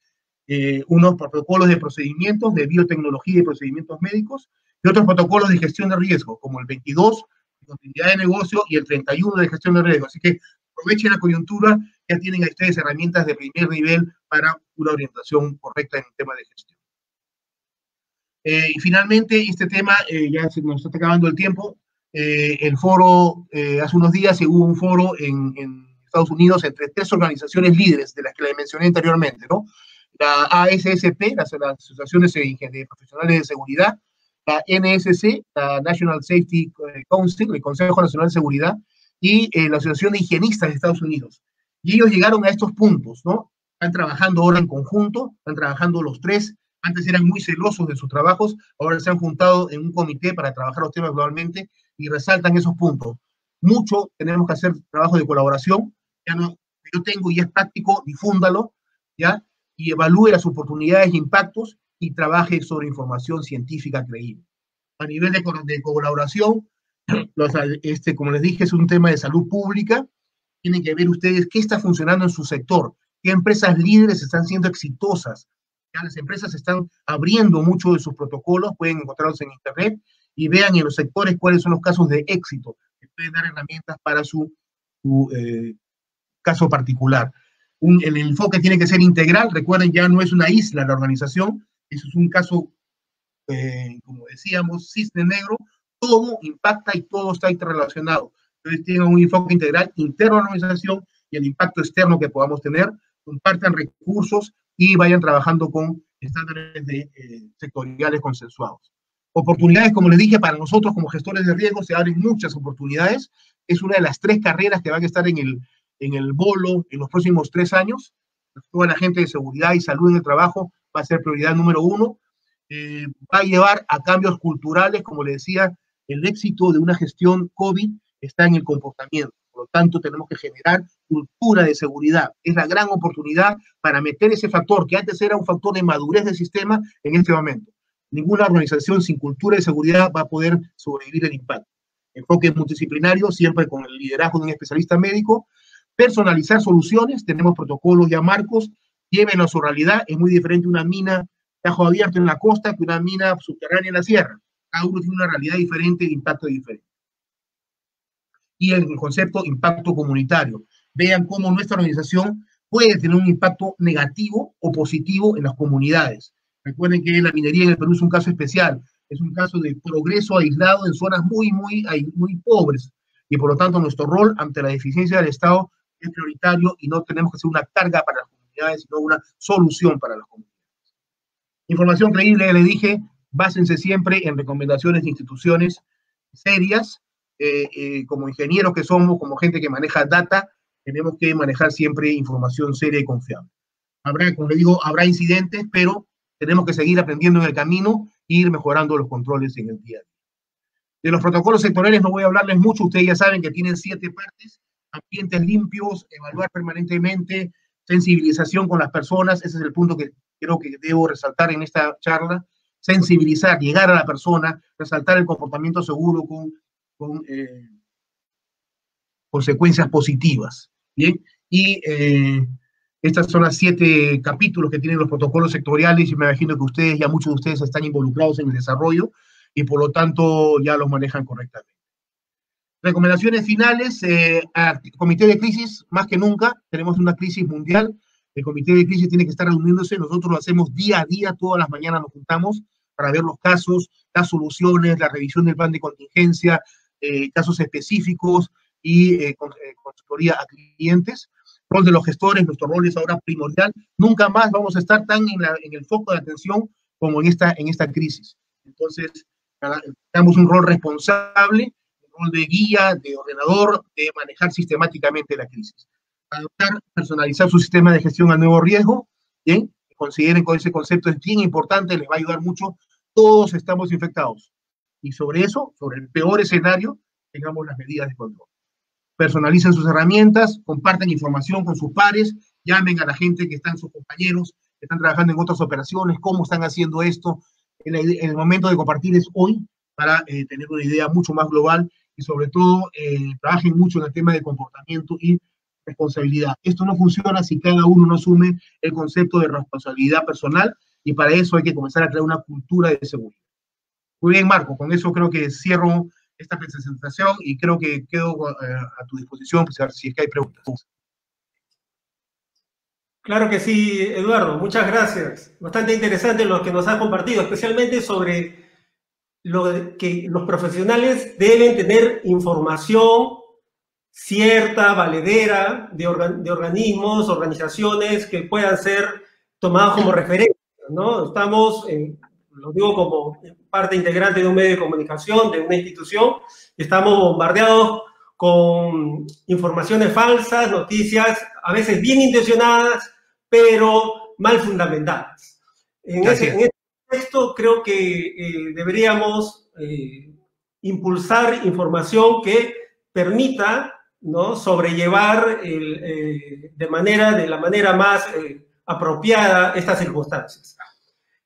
unos protocolos de procedimientos, de biotecnología y procedimientos médicos, y otros protocolos de gestión de riesgo, como el 22, de continuidad de negocio, y el 31 de gestión de riesgo. Así que aprovechen la coyuntura, ya tienen a ustedes herramientas de primer nivel para una orientación correcta en el tema de gestión. Y finalmente, este tema, ya se nos está acabando el tiempo, el foro, hace unos días hubo un foro en Estados Unidos entre 3 organizaciones líderes de las que les mencioné anteriormente, ¿no? La ASSP, las asociaciones de profesionales de seguridad, la NSC, la National Safety Council, el Consejo Nacional de Seguridad, y la Asociación de Higienistas de Estados Unidos. Y ellos llegaron a estos puntos, ¿no? Están trabajando ahora en conjunto, están trabajando los 3, antes eran muy celosos de sus trabajos, ahora se han juntado en un comité para trabajar los temas globalmente y resaltan esos puntos. Mucho tenemos que hacer trabajo de colaboración, ya no, yo tengo y es práctico, difúndalo, ¿ya? Y evalúe las oportunidades e impactos y trabaje sobre información científica creíble. A nivel de colaboración, como les dije, es un tema de salud pública. Tienen que ver ustedes qué está funcionando en su sector, qué empresas líderes están siendo exitosas, Ya las empresas están abriendo mucho de sus protocolos, pueden encontrarlos en Internet y vean en los sectores cuáles son los casos de éxito, que pueden dar herramientas para su caso particular. El enfoque tiene que ser integral, recuerden, ya no es una isla la organización, eso es un caso, como decíamos, cisne negro, todo impacta y todo está interrelacionado. Entonces tienen un enfoque integral interno a la organización y el impacto externo que podamos tener, compartan recursos y vayan trabajando con estándares sectoriales consensuados. Oportunidades, como les dije, para nosotros como gestores de riesgo se abren muchas oportunidades. Es una de las 3 carreras que van a estar en el bolo en los próximos 3 años. Toda la gente de seguridad y salud en el trabajo va a ser prioridad número 1. Va a llevar a cambios culturales, como les decía, el éxito de una gestión COVID está en el comportamiento. Por lo tanto, tenemos que generar cultura de seguridad. Es la gran oportunidad para meter ese factor, que antes era un factor de madurez del sistema, en este momento. Ninguna organización sin cultura de seguridad va a poder sobrevivir el impacto. Enfoque multidisciplinario, siempre con el liderazgo de un especialista médico. Personalizar soluciones, tenemos protocolos ya marcos, llévenlo a su realidad. Es muy diferente una mina tajo abierto en la costa que una mina subterránea en la sierra. Cada uno tiene una realidad diferente e impacto diferente. Y el concepto impacto comunitario. Vean cómo nuestra organización puede tener un impacto negativo o positivo en las comunidades. Recuerden que la minería en el Perú es un caso especial, es un caso de progreso aislado en zonas muy pobres, y por lo tanto nuestro rol ante la deficiencia del Estado es prioritario y no tenemos que ser una carga para las comunidades, sino una solución para las comunidades. Información creíble, le dije, básense siempre en recomendaciones de instituciones serias. Como ingenieros que somos, como gente que maneja data, tenemos que manejar siempre información seria y confiable. Habrá, como le digo, habrá incidentes, pero tenemos que seguir aprendiendo en el camino e ir mejorando los controles en el día a día. De los protocolos sectoriales no voy a hablarles mucho, ustedes ya saben que tienen 7 partes: ambientes limpios, evaluar permanentemente, sensibilización con las personas, ese es el punto que creo que debo resaltar en esta charla, sensibilizar, llegar a la persona, resaltar el comportamiento seguro con consecuencias positivas, ¿bien? Y estas son las 7 capítulos que tienen los protocolos sectoriales y me imagino que ustedes, ya muchos de ustedes están involucrados en el desarrollo y por lo tanto ya los manejan correctamente. Recomendaciones finales, comité de crisis, más que nunca, tenemos una crisis mundial, el comité de crisis tiene que estar reuniéndose, nosotros lo hacemos día a día, todas las mañanas nos juntamos para ver los casos, las soluciones, la revisión del plan de contingencia, casos específicos y consultoría a clientes. Rol de los gestores, nuestro rol es ahora primordial. Nunca más vamos a estar tan en el foco de atención como en esta crisis. Entonces, tenemos un rol responsable, un rol de guía, de ordenador, de manejar sistemáticamente la crisis. Adaptar, personalizar su sistema de gestión al nuevo riesgo. Bien, consideren que ese concepto es bien importante, les va a ayudar mucho. Todos estamos infectados. Y sobre eso, sobre el peor escenario, tengamos las medidas de control. Personalicen sus herramientas, compartan información con sus pares, llamen a la gente que están, sus compañeros, que están trabajando en otras operaciones, cómo están haciendo esto. El momento de compartir es hoy para tener una idea mucho más global y sobre todo trabajen mucho en el tema de comportamiento y responsabilidad. Esto no funciona si cada uno no asume el concepto de responsabilidad personal y para eso hay que comenzar a crear una cultura de seguridad. Muy bien, Marco, con eso creo que cierro esta presentación y creo que quedo a tu disposición si es que hay preguntas. Claro que sí, Eduardo, muchas gracias. Bastante interesante lo que nos has compartido, especialmente sobre lo que los profesionales deben tener información cierta, valedera, de organismos, organizaciones que puedan ser tomados como referencia, ¿no? Estamos, lo digo como parte integrante de un medio de comunicación, de una institución, estamos bombardeados con informaciones falsas, noticias a veces bien intencionadas, pero mal fundamentadas. En este contexto creo que deberíamos impulsar información que permita, ¿no?, sobrellevar de la manera más apropiada estas circunstancias.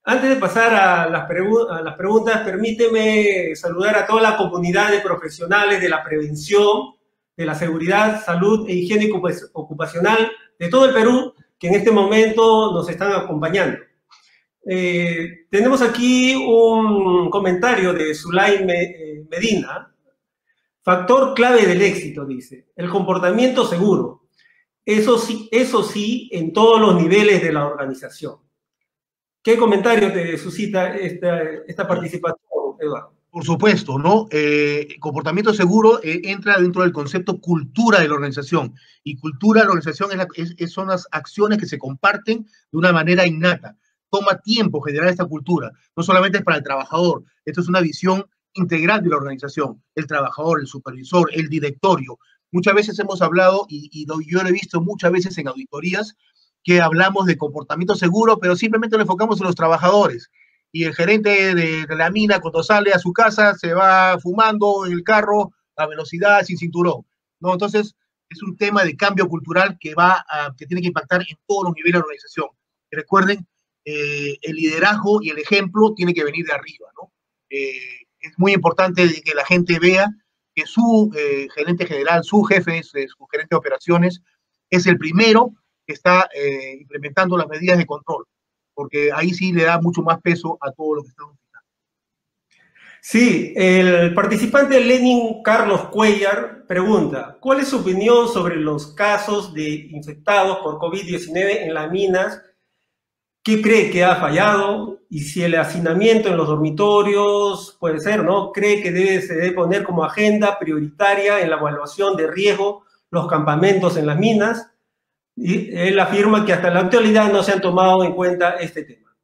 Antes de pasar a las preguntas, permíteme saludar a toda la comunidad de profesionales de la prevención, de la seguridad, salud e higiene ocupacional de todo el Perú, que en este momento nos están acompañando. Tenemos aquí un comentario de Zulay Medina. Factor clave del éxito, dice, el comportamiento seguro. Eso sí, en todos los niveles de la organización. ¿Qué comentario te suscita esta participación, Eduardo? Por supuesto, ¿no? Comportamiento seguro entra dentro del concepto cultura de la organización. Y cultura de la organización son las acciones que se comparten de una manera innata. Toma tiempo generar esta cultura. No solamente es para el trabajador. Esto es una visión integral de la organización. El trabajador, el supervisor, el directorio. Muchas veces hemos hablado, yo lo he visto muchas veces en auditorías, que hablamos de comportamiento seguro, pero simplemente lo enfocamos en los trabajadores. Y el gerente de la mina, cuando sale a su casa, se va fumando en el carro a velocidad, sin cinturón, ¿no? Entonces, es un tema de cambio cultural que tiene que impactar en todos los niveles de la organización. Y recuerden, el liderazgo y el ejemplo tiene que venir de arriba, ¿no? Es muy importante que la gente vea que su gerente general, su jefe, su gerente de operaciones, es el primero que está implementando las medidas de control, porque ahí sí le da mucho más peso a todo lo que estamos explicando. Sí, el participante Lenin Carlos Cuellar pregunta, ¿cuál es su opinión sobre los casos de infectados por COVID-19 en las minas? ¿Qué cree que ha fallado? Y si el hacinamiento en los dormitorios puede ser, ¿no? ¿Cree que se debe poner como agenda prioritaria en la evaluación de riesgo los campamentos en las minas? Y él afirma que hasta la actualidad no se han tomado en cuenta este tema.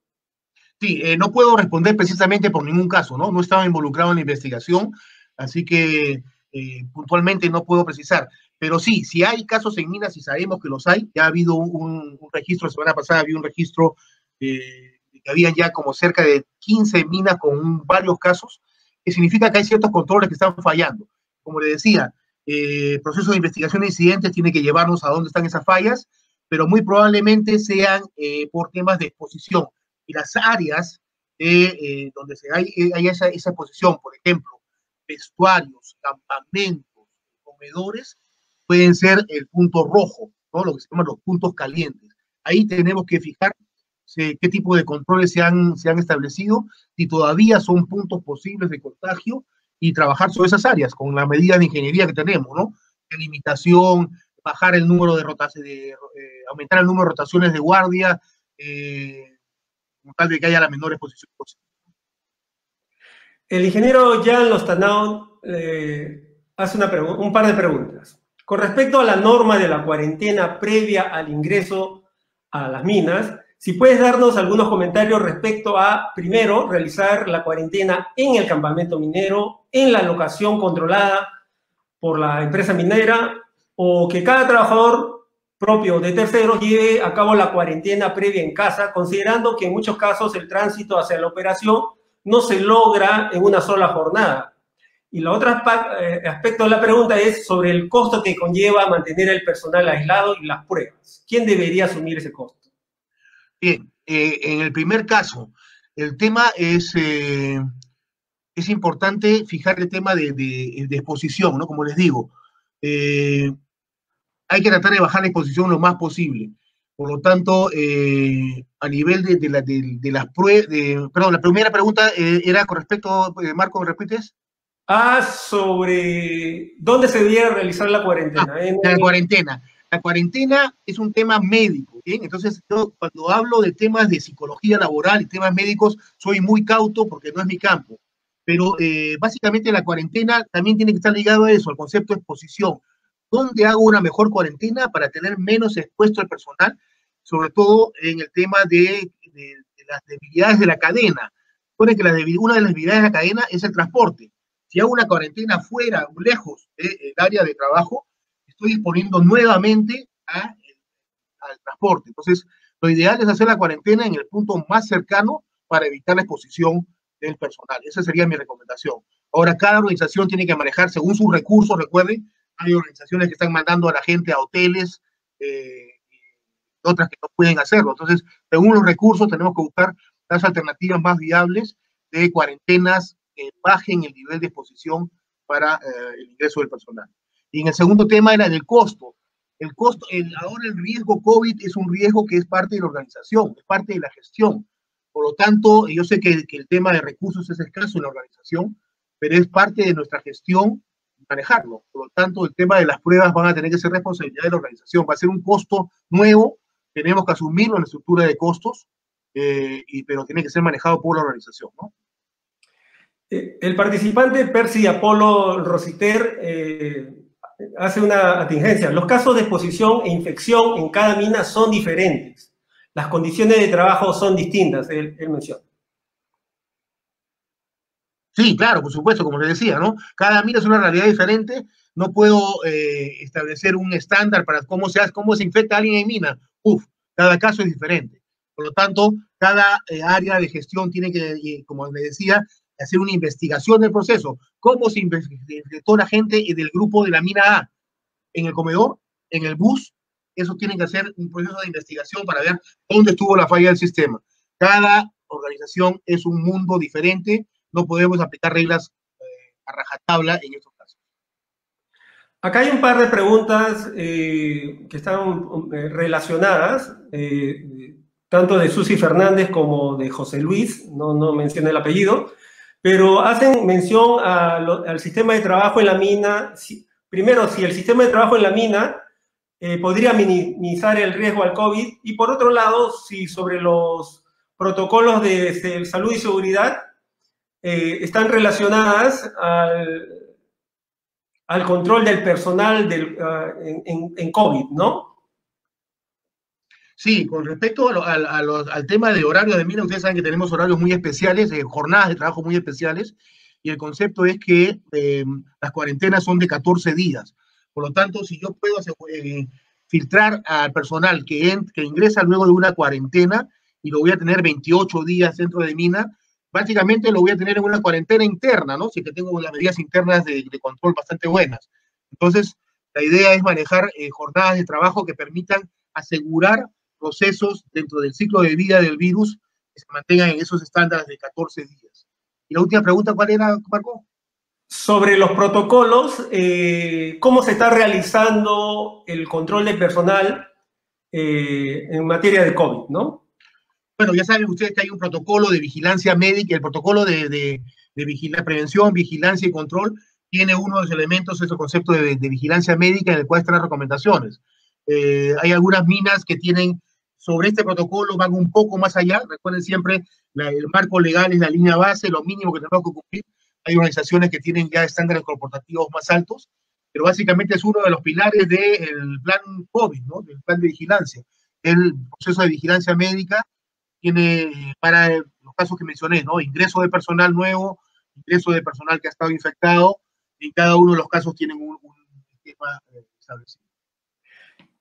Sí, no puedo responder precisamente por ningún caso, ¿no? No estaba involucrado en la investigación, así que puntualmente no puedo precisar. Pero sí, si hay casos en minas y sabemos que los hay, ya ha habido un registro, la semana pasada había un registro que habían ya como cerca de 15 minas con varios casos, que significa que hay ciertos controles que están fallando. Como le decía, el proceso de investigación de incidentes tiene que llevarnos a dónde están esas fallas, pero muy probablemente sean por temas de exposición. Y las áreas donde hay esa exposición, por ejemplo, vestuarios, campamentos, comedores, pueden ser el punto rojo, ¿no? Lo que se llaman los puntos calientes. Ahí tenemos que fijar qué tipo de controles se han establecido, si todavía son puntos posibles de contagio, y trabajar sobre esas áreas con las medidas de ingeniería que tenemos, ¿no? De limitación, bajar el número de rotaciones, aumentar el número de rotaciones de guardia, tal de que haya la menor exposición posible. El ingeniero Jan Lostanao hace un par de preguntas. Con respecto a la norma de la cuarentena previa al ingreso a las minas, si puedes darnos algunos comentarios respecto a, primero, realizar la cuarentena en el campamento minero, en la locación controlada por la empresa minera, o que cada trabajador propio de terceros lleve a cabo la cuarentena previa en casa, considerando que en muchos casos el tránsito hacia la operación no se logra en una sola jornada. Y el otro aspecto de la pregunta es sobre el costo que conlleva mantener el personal aislado y las pruebas. ¿Quién debería asumir ese costo? Bien, en el primer caso, el tema es importante fijar el tema de exposición, ¿no? Como les digo, hay que tratar de bajar la exposición lo más posible. Por lo tanto, a nivel de las pruebas, perdón, la primera pregunta era con respecto, Marco, ¿me repites? Sobre dónde se debería realizar la cuarentena. La cuarentena. La cuarentena es un tema médico, ¿bien? Entonces, yo cuando hablo de temas de psicología laboral y temas médicos, soy muy cauto porque no es mi campo. Pero básicamente la cuarentena también tiene que estar ligado a eso, al concepto de exposición. ¿Dónde hago una mejor cuarentena para tener menos expuesto al personal? Sobre todo en el tema de las debilidades de la cadena. Recuerden que una de las debilidades de la cadena es el transporte. Si hago una cuarentena fuera, lejos del área de trabajo, estoy exponiendo nuevamente al transporte. Entonces, lo ideal es hacer la cuarentena en el punto más cercano para evitar la exposición del personal. Esa sería mi recomendación. Ahora, cada organización tiene que manejar según sus recursos. Recuerden, hay organizaciones que están mandando a la gente a hoteles, otras que no pueden hacerlo. Entonces, según los recursos, tenemos que buscar las alternativas más viables de cuarentenas que bajen el nivel de exposición para el ingreso del personal. Y en el segundo tema era del costo. El costo, ahora el riesgo COVID es un riesgo que es parte de la organización, es parte de la gestión. Por lo tanto, yo sé que el tema de recursos es escaso en la organización, pero es parte de nuestra gestión manejarlo. Por lo tanto, el tema de las pruebas van a tener que ser responsabilidad de la organización. Va a ser un costo nuevo, tenemos que asumirlo en la estructura de costos, pero tiene que ser manejado por la organización, ¿no? El participante Percy Apolo Rositer hace una atingencia. Los casos de exposición e infección en cada mina son diferentes. Las condiciones de trabajo son distintas, él menciona. Sí, claro, por supuesto, como les decía, ¿no? Cada mina es una realidad diferente. No puedo establecer un estándar para cómo se infecta a alguien en mina. Cada caso es diferente. Por lo tanto, cada área de gestión tiene que, como les decía, hacer una investigación del proceso. ¿Cómo se infectó la gente del grupo de la mina A? ¿En el comedor? ¿En el bus? Eso tiene que hacer un proceso de investigación para ver dónde estuvo la falla del sistema. Cada organización es un mundo diferente. No podemos aplicar reglas a rajatabla en estos casos. Acá hay un par de preguntas que están relacionadas, tanto de Susi Fernández como de José Luis, no mencioné el apellido, pero hacen mención al sistema de trabajo en la mina. Primero, si el sistema de trabajo en la mina podría minimizar el riesgo al COVID, y por otro lado, si sobre los protocolos de salud y seguridad están relacionadas al control del personal en COVID, ¿no? Sí, con respecto al tema de horario de mina, ustedes saben que tenemos horarios muy especiales, jornadas de trabajo muy especiales, y el concepto es que las cuarentenas son de 14 días. Por lo tanto, si yo puedo filtrar al personal que ingresa luego de una cuarentena y lo voy a tener 28 días dentro de mina, básicamente lo voy a tener en una cuarentena interna, ¿no? Si que tengo las medidas internas de control bastante buenas. Entonces, la idea es manejar jornadas de trabajo que permitan asegurar procesos dentro del ciclo de vida del virus que se mantengan en esos estándares de 14 días. Y la última pregunta, ¿cuál era, Marco? Sobre los protocolos, ¿cómo se está realizando el control de personal en materia de COVID, ¿no? Bueno, ya saben ustedes que hay un protocolo de vigilancia médica, el protocolo de prevención, vigilancia y control tiene uno de los elementos, ese concepto de vigilancia médica en el cual están las recomendaciones. Hay algunas minas que tienen sobre este protocolo, van un poco más allá. Recuerden siempre, el marco legal es la línea base, lo mínimo que tenemos que cumplir. Hay organizaciones que tienen ya estándares corporativos más altos, pero básicamente es uno de los pilares del plan COVID, ¿no? Del plan de vigilancia. El proceso de vigilancia médica tiene para los casos que mencioné, ¿no? Ingreso de personal nuevo, ingreso de personal que ha estado infectado, y cada uno de los casos tienen un esquema establecido.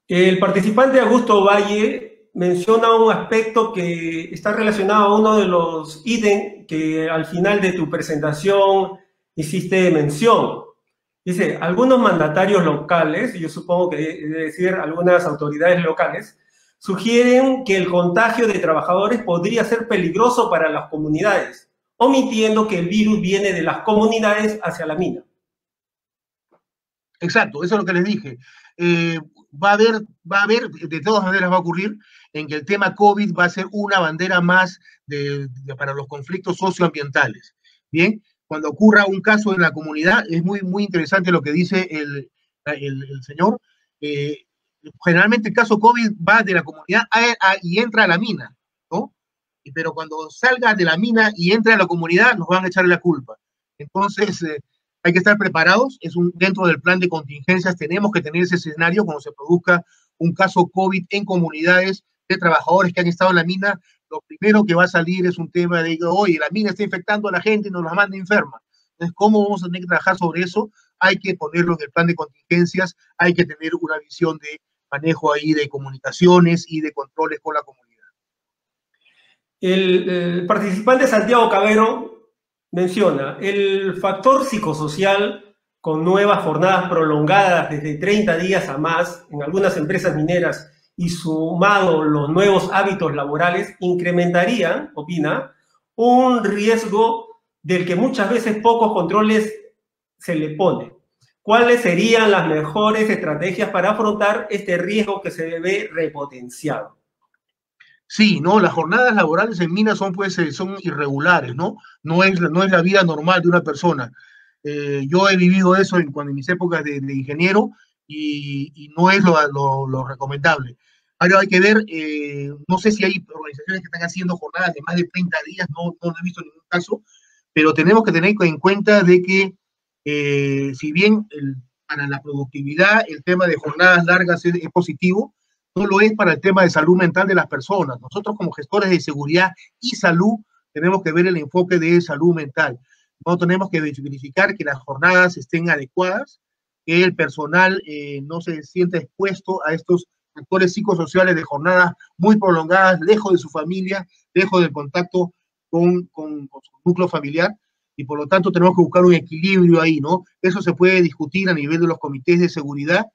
El participante Augusto Valle menciona un aspecto que está relacionado a uno de los ítems que al final de tu presentación hiciste mención. Dice, algunos mandatarios locales, y yo supongo que debe decir algunas autoridades locales, sugieren que el contagio de trabajadores podría ser peligroso para las comunidades, omitiendo que el virus viene de las comunidades hacia la mina. Exacto, eso es lo que les dije. Va a haber, de todas maneras va a ocurrir, en que el tema COVID va a ser una bandera más para los conflictos socioambientales. Bien, cuando ocurra un caso en la comunidad, es muy, muy interesante lo que dice el señor. Generalmente el caso COVID va de la comunidad y entra a la mina, ¿no? Pero cuando salga de la mina y entre a la comunidad, nos van a echar la culpa. Entonces, hay que estar preparados. Dentro del plan de contingencias tenemos que tener ese escenario cuando se produzca un caso COVID en comunidades de trabajadores que han estado en la mina. Lo primero que va a salir es un tema de, oye, la mina está infectando a la gente y nos la manda enferma. Entonces, ¿cómo vamos a tener que trabajar sobre eso? Hay que ponerlo en el plan de contingencias, hay que tener una visión de manejo ahí de comunicaciones y de controles con la comunidad. El participante Santiago Cabero menciona el factor psicosocial con nuevas jornadas prolongadas desde 30 días a más en algunas empresas mineras y sumado los nuevos hábitos laborales incrementarían, opina, un riesgo del que muchas veces pocos controles se le ponen. ¿Cuáles serían las mejores estrategias para afrontar este riesgo que se ve repotenciado? Sí, ¿no? Las jornadas laborales en minas son, pues, son irregulares, ¿no? No es la vida normal de una persona. Yo he vivido eso en mis épocas de ingeniero y no es lo recomendable. Ahora hay que ver, no sé si hay organizaciones que están haciendo jornadas de más de 30 días, no he visto ningún caso, pero tenemos que tener en cuenta de que si bien para la productividad el tema de jornadas largas es positivo, no lo es para el tema de salud mental de las personas. Nosotros como gestores de seguridad y salud tenemos que ver el enfoque de salud mental. No tenemos que verificar que las jornadas estén adecuadas, que el personal no se sienta expuesto a estos factores psicosociales de jornadas muy prolongadas, lejos de su familia, lejos del contacto con su núcleo familiar, y por lo tanto tenemos que buscar un equilibrio ahí, ¿no? Eso se puede discutir a nivel de los comités de seguridad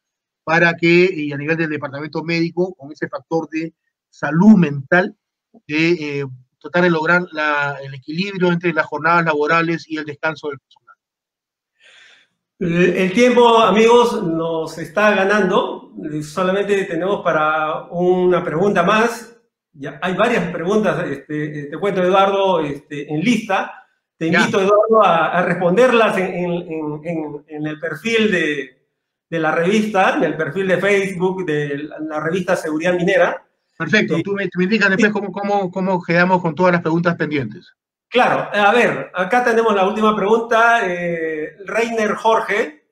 para que, y a nivel del departamento médico, con ese factor de salud mental, de tratar de lograr el equilibrio entre las jornadas laborales y el descanso del personal. El tiempo, amigos, nos está ganando. Solamente tenemos para una pregunta más. Ya hay varias preguntas, te cuento, Eduardo, en lista. Te invito, Ya, Eduardo, a responderlas en el perfil de la revista, en el perfil de Facebook de la revista Seguridad Minera. perfecto. Eh, Tú me indicas después cómo quedamos con todas las preguntas pendientes. claro, a ver, acá tenemos la última pregunta. Reiner Jorge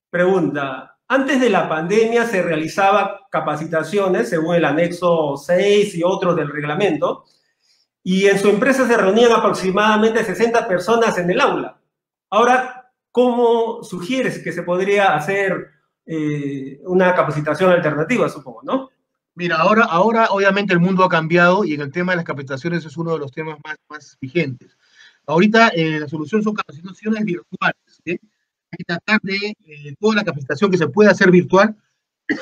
pregunta, antes de la pandemia se realizaba capacitaciones según el anexo 6 y otros del reglamento, y en su empresa se reunían aproximadamente 60 personas en el aula. Ahora, ¿cómo sugieres que se podría hacer una capacitación alternativa, supongo, no? Mira, ahora obviamente el mundo ha cambiado y en el tema de las capacitaciones es uno de los temas más vigentes. Ahorita la solución son capacitaciones virtuales, ¿sí? Hay que tratar de toda la capacitación que se pueda hacer virtual,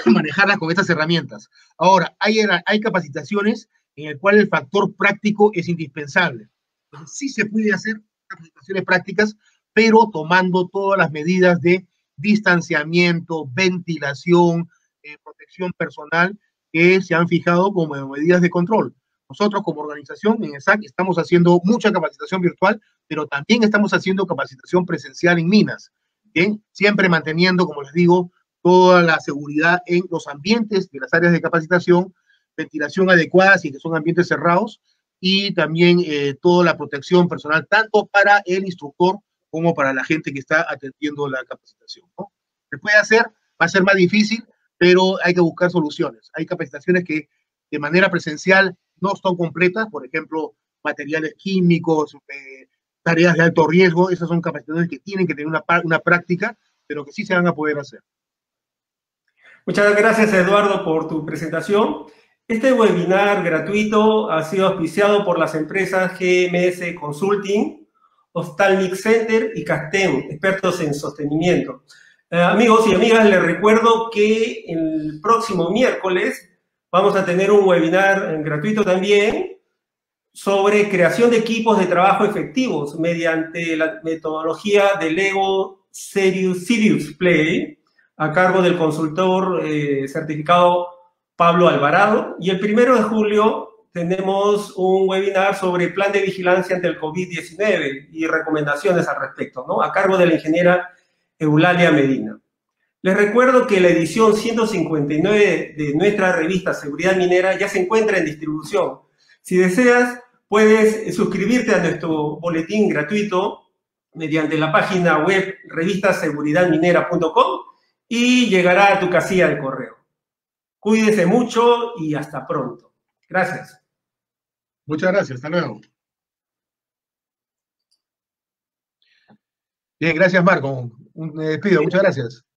manejarla con estas herramientas. Ahora, hay capacitaciones en el cual el factor práctico es indispensable. Entonces, sí se puede hacer capacitaciones prácticas, pero tomando todas las medidas de distanciamiento, ventilación, protección personal que se han fijado como medidas de control. Nosotros como organización en ESAC estamos haciendo mucha capacitación virtual, pero también estamos haciendo capacitación presencial en minas, ¿bien? Siempre manteniendo, como les digo, toda la seguridad en los ambientes de las áreas de capacitación, ventilación adecuada si que son ambientes cerrados, y también toda la protección personal, tanto para el instructor como para la gente que está atendiendo la capacitación, ¿no? Se puede hacer, va a ser más difícil, pero hay que buscar soluciones. Hay capacitaciones que de manera presencial no están completas, por ejemplo, materiales químicos, tareas de alto riesgo, esas son capacitaciones que tienen que tener una práctica, pero que sí se van a poder hacer. Muchas gracias, Eduardo, por tu presentación. Este webinar gratuito ha sido auspiciado por las empresas GMS Consulting, Ophthalmic Center y Castem, expertos en sostenimiento. Amigos y amigas, les recuerdo que el próximo miércoles vamos a tener un webinar gratuito también sobre creación de equipos de trabajo efectivos mediante la metodología de Lego Serious Play, a cargo del consultor certificado Pablo Alvarado. Y el 1 de julio tenemos un webinar sobre plan de vigilancia ante el COVID-19 y recomendaciones al respecto, ¿no? A cargo de la ingeniera Eulalia Medina. Les recuerdo que la edición 159 de nuestra revista Seguridad Minera ya se encuentra en distribución. Si deseas, puedes suscribirte a nuestro boletín gratuito mediante la página web revistaseguridadminera.com y llegará a tu casilla de correo. Cuídese mucho y hasta pronto. Gracias. Muchas gracias, hasta luego. Bien, gracias Marco. Me despido, muchas gracias.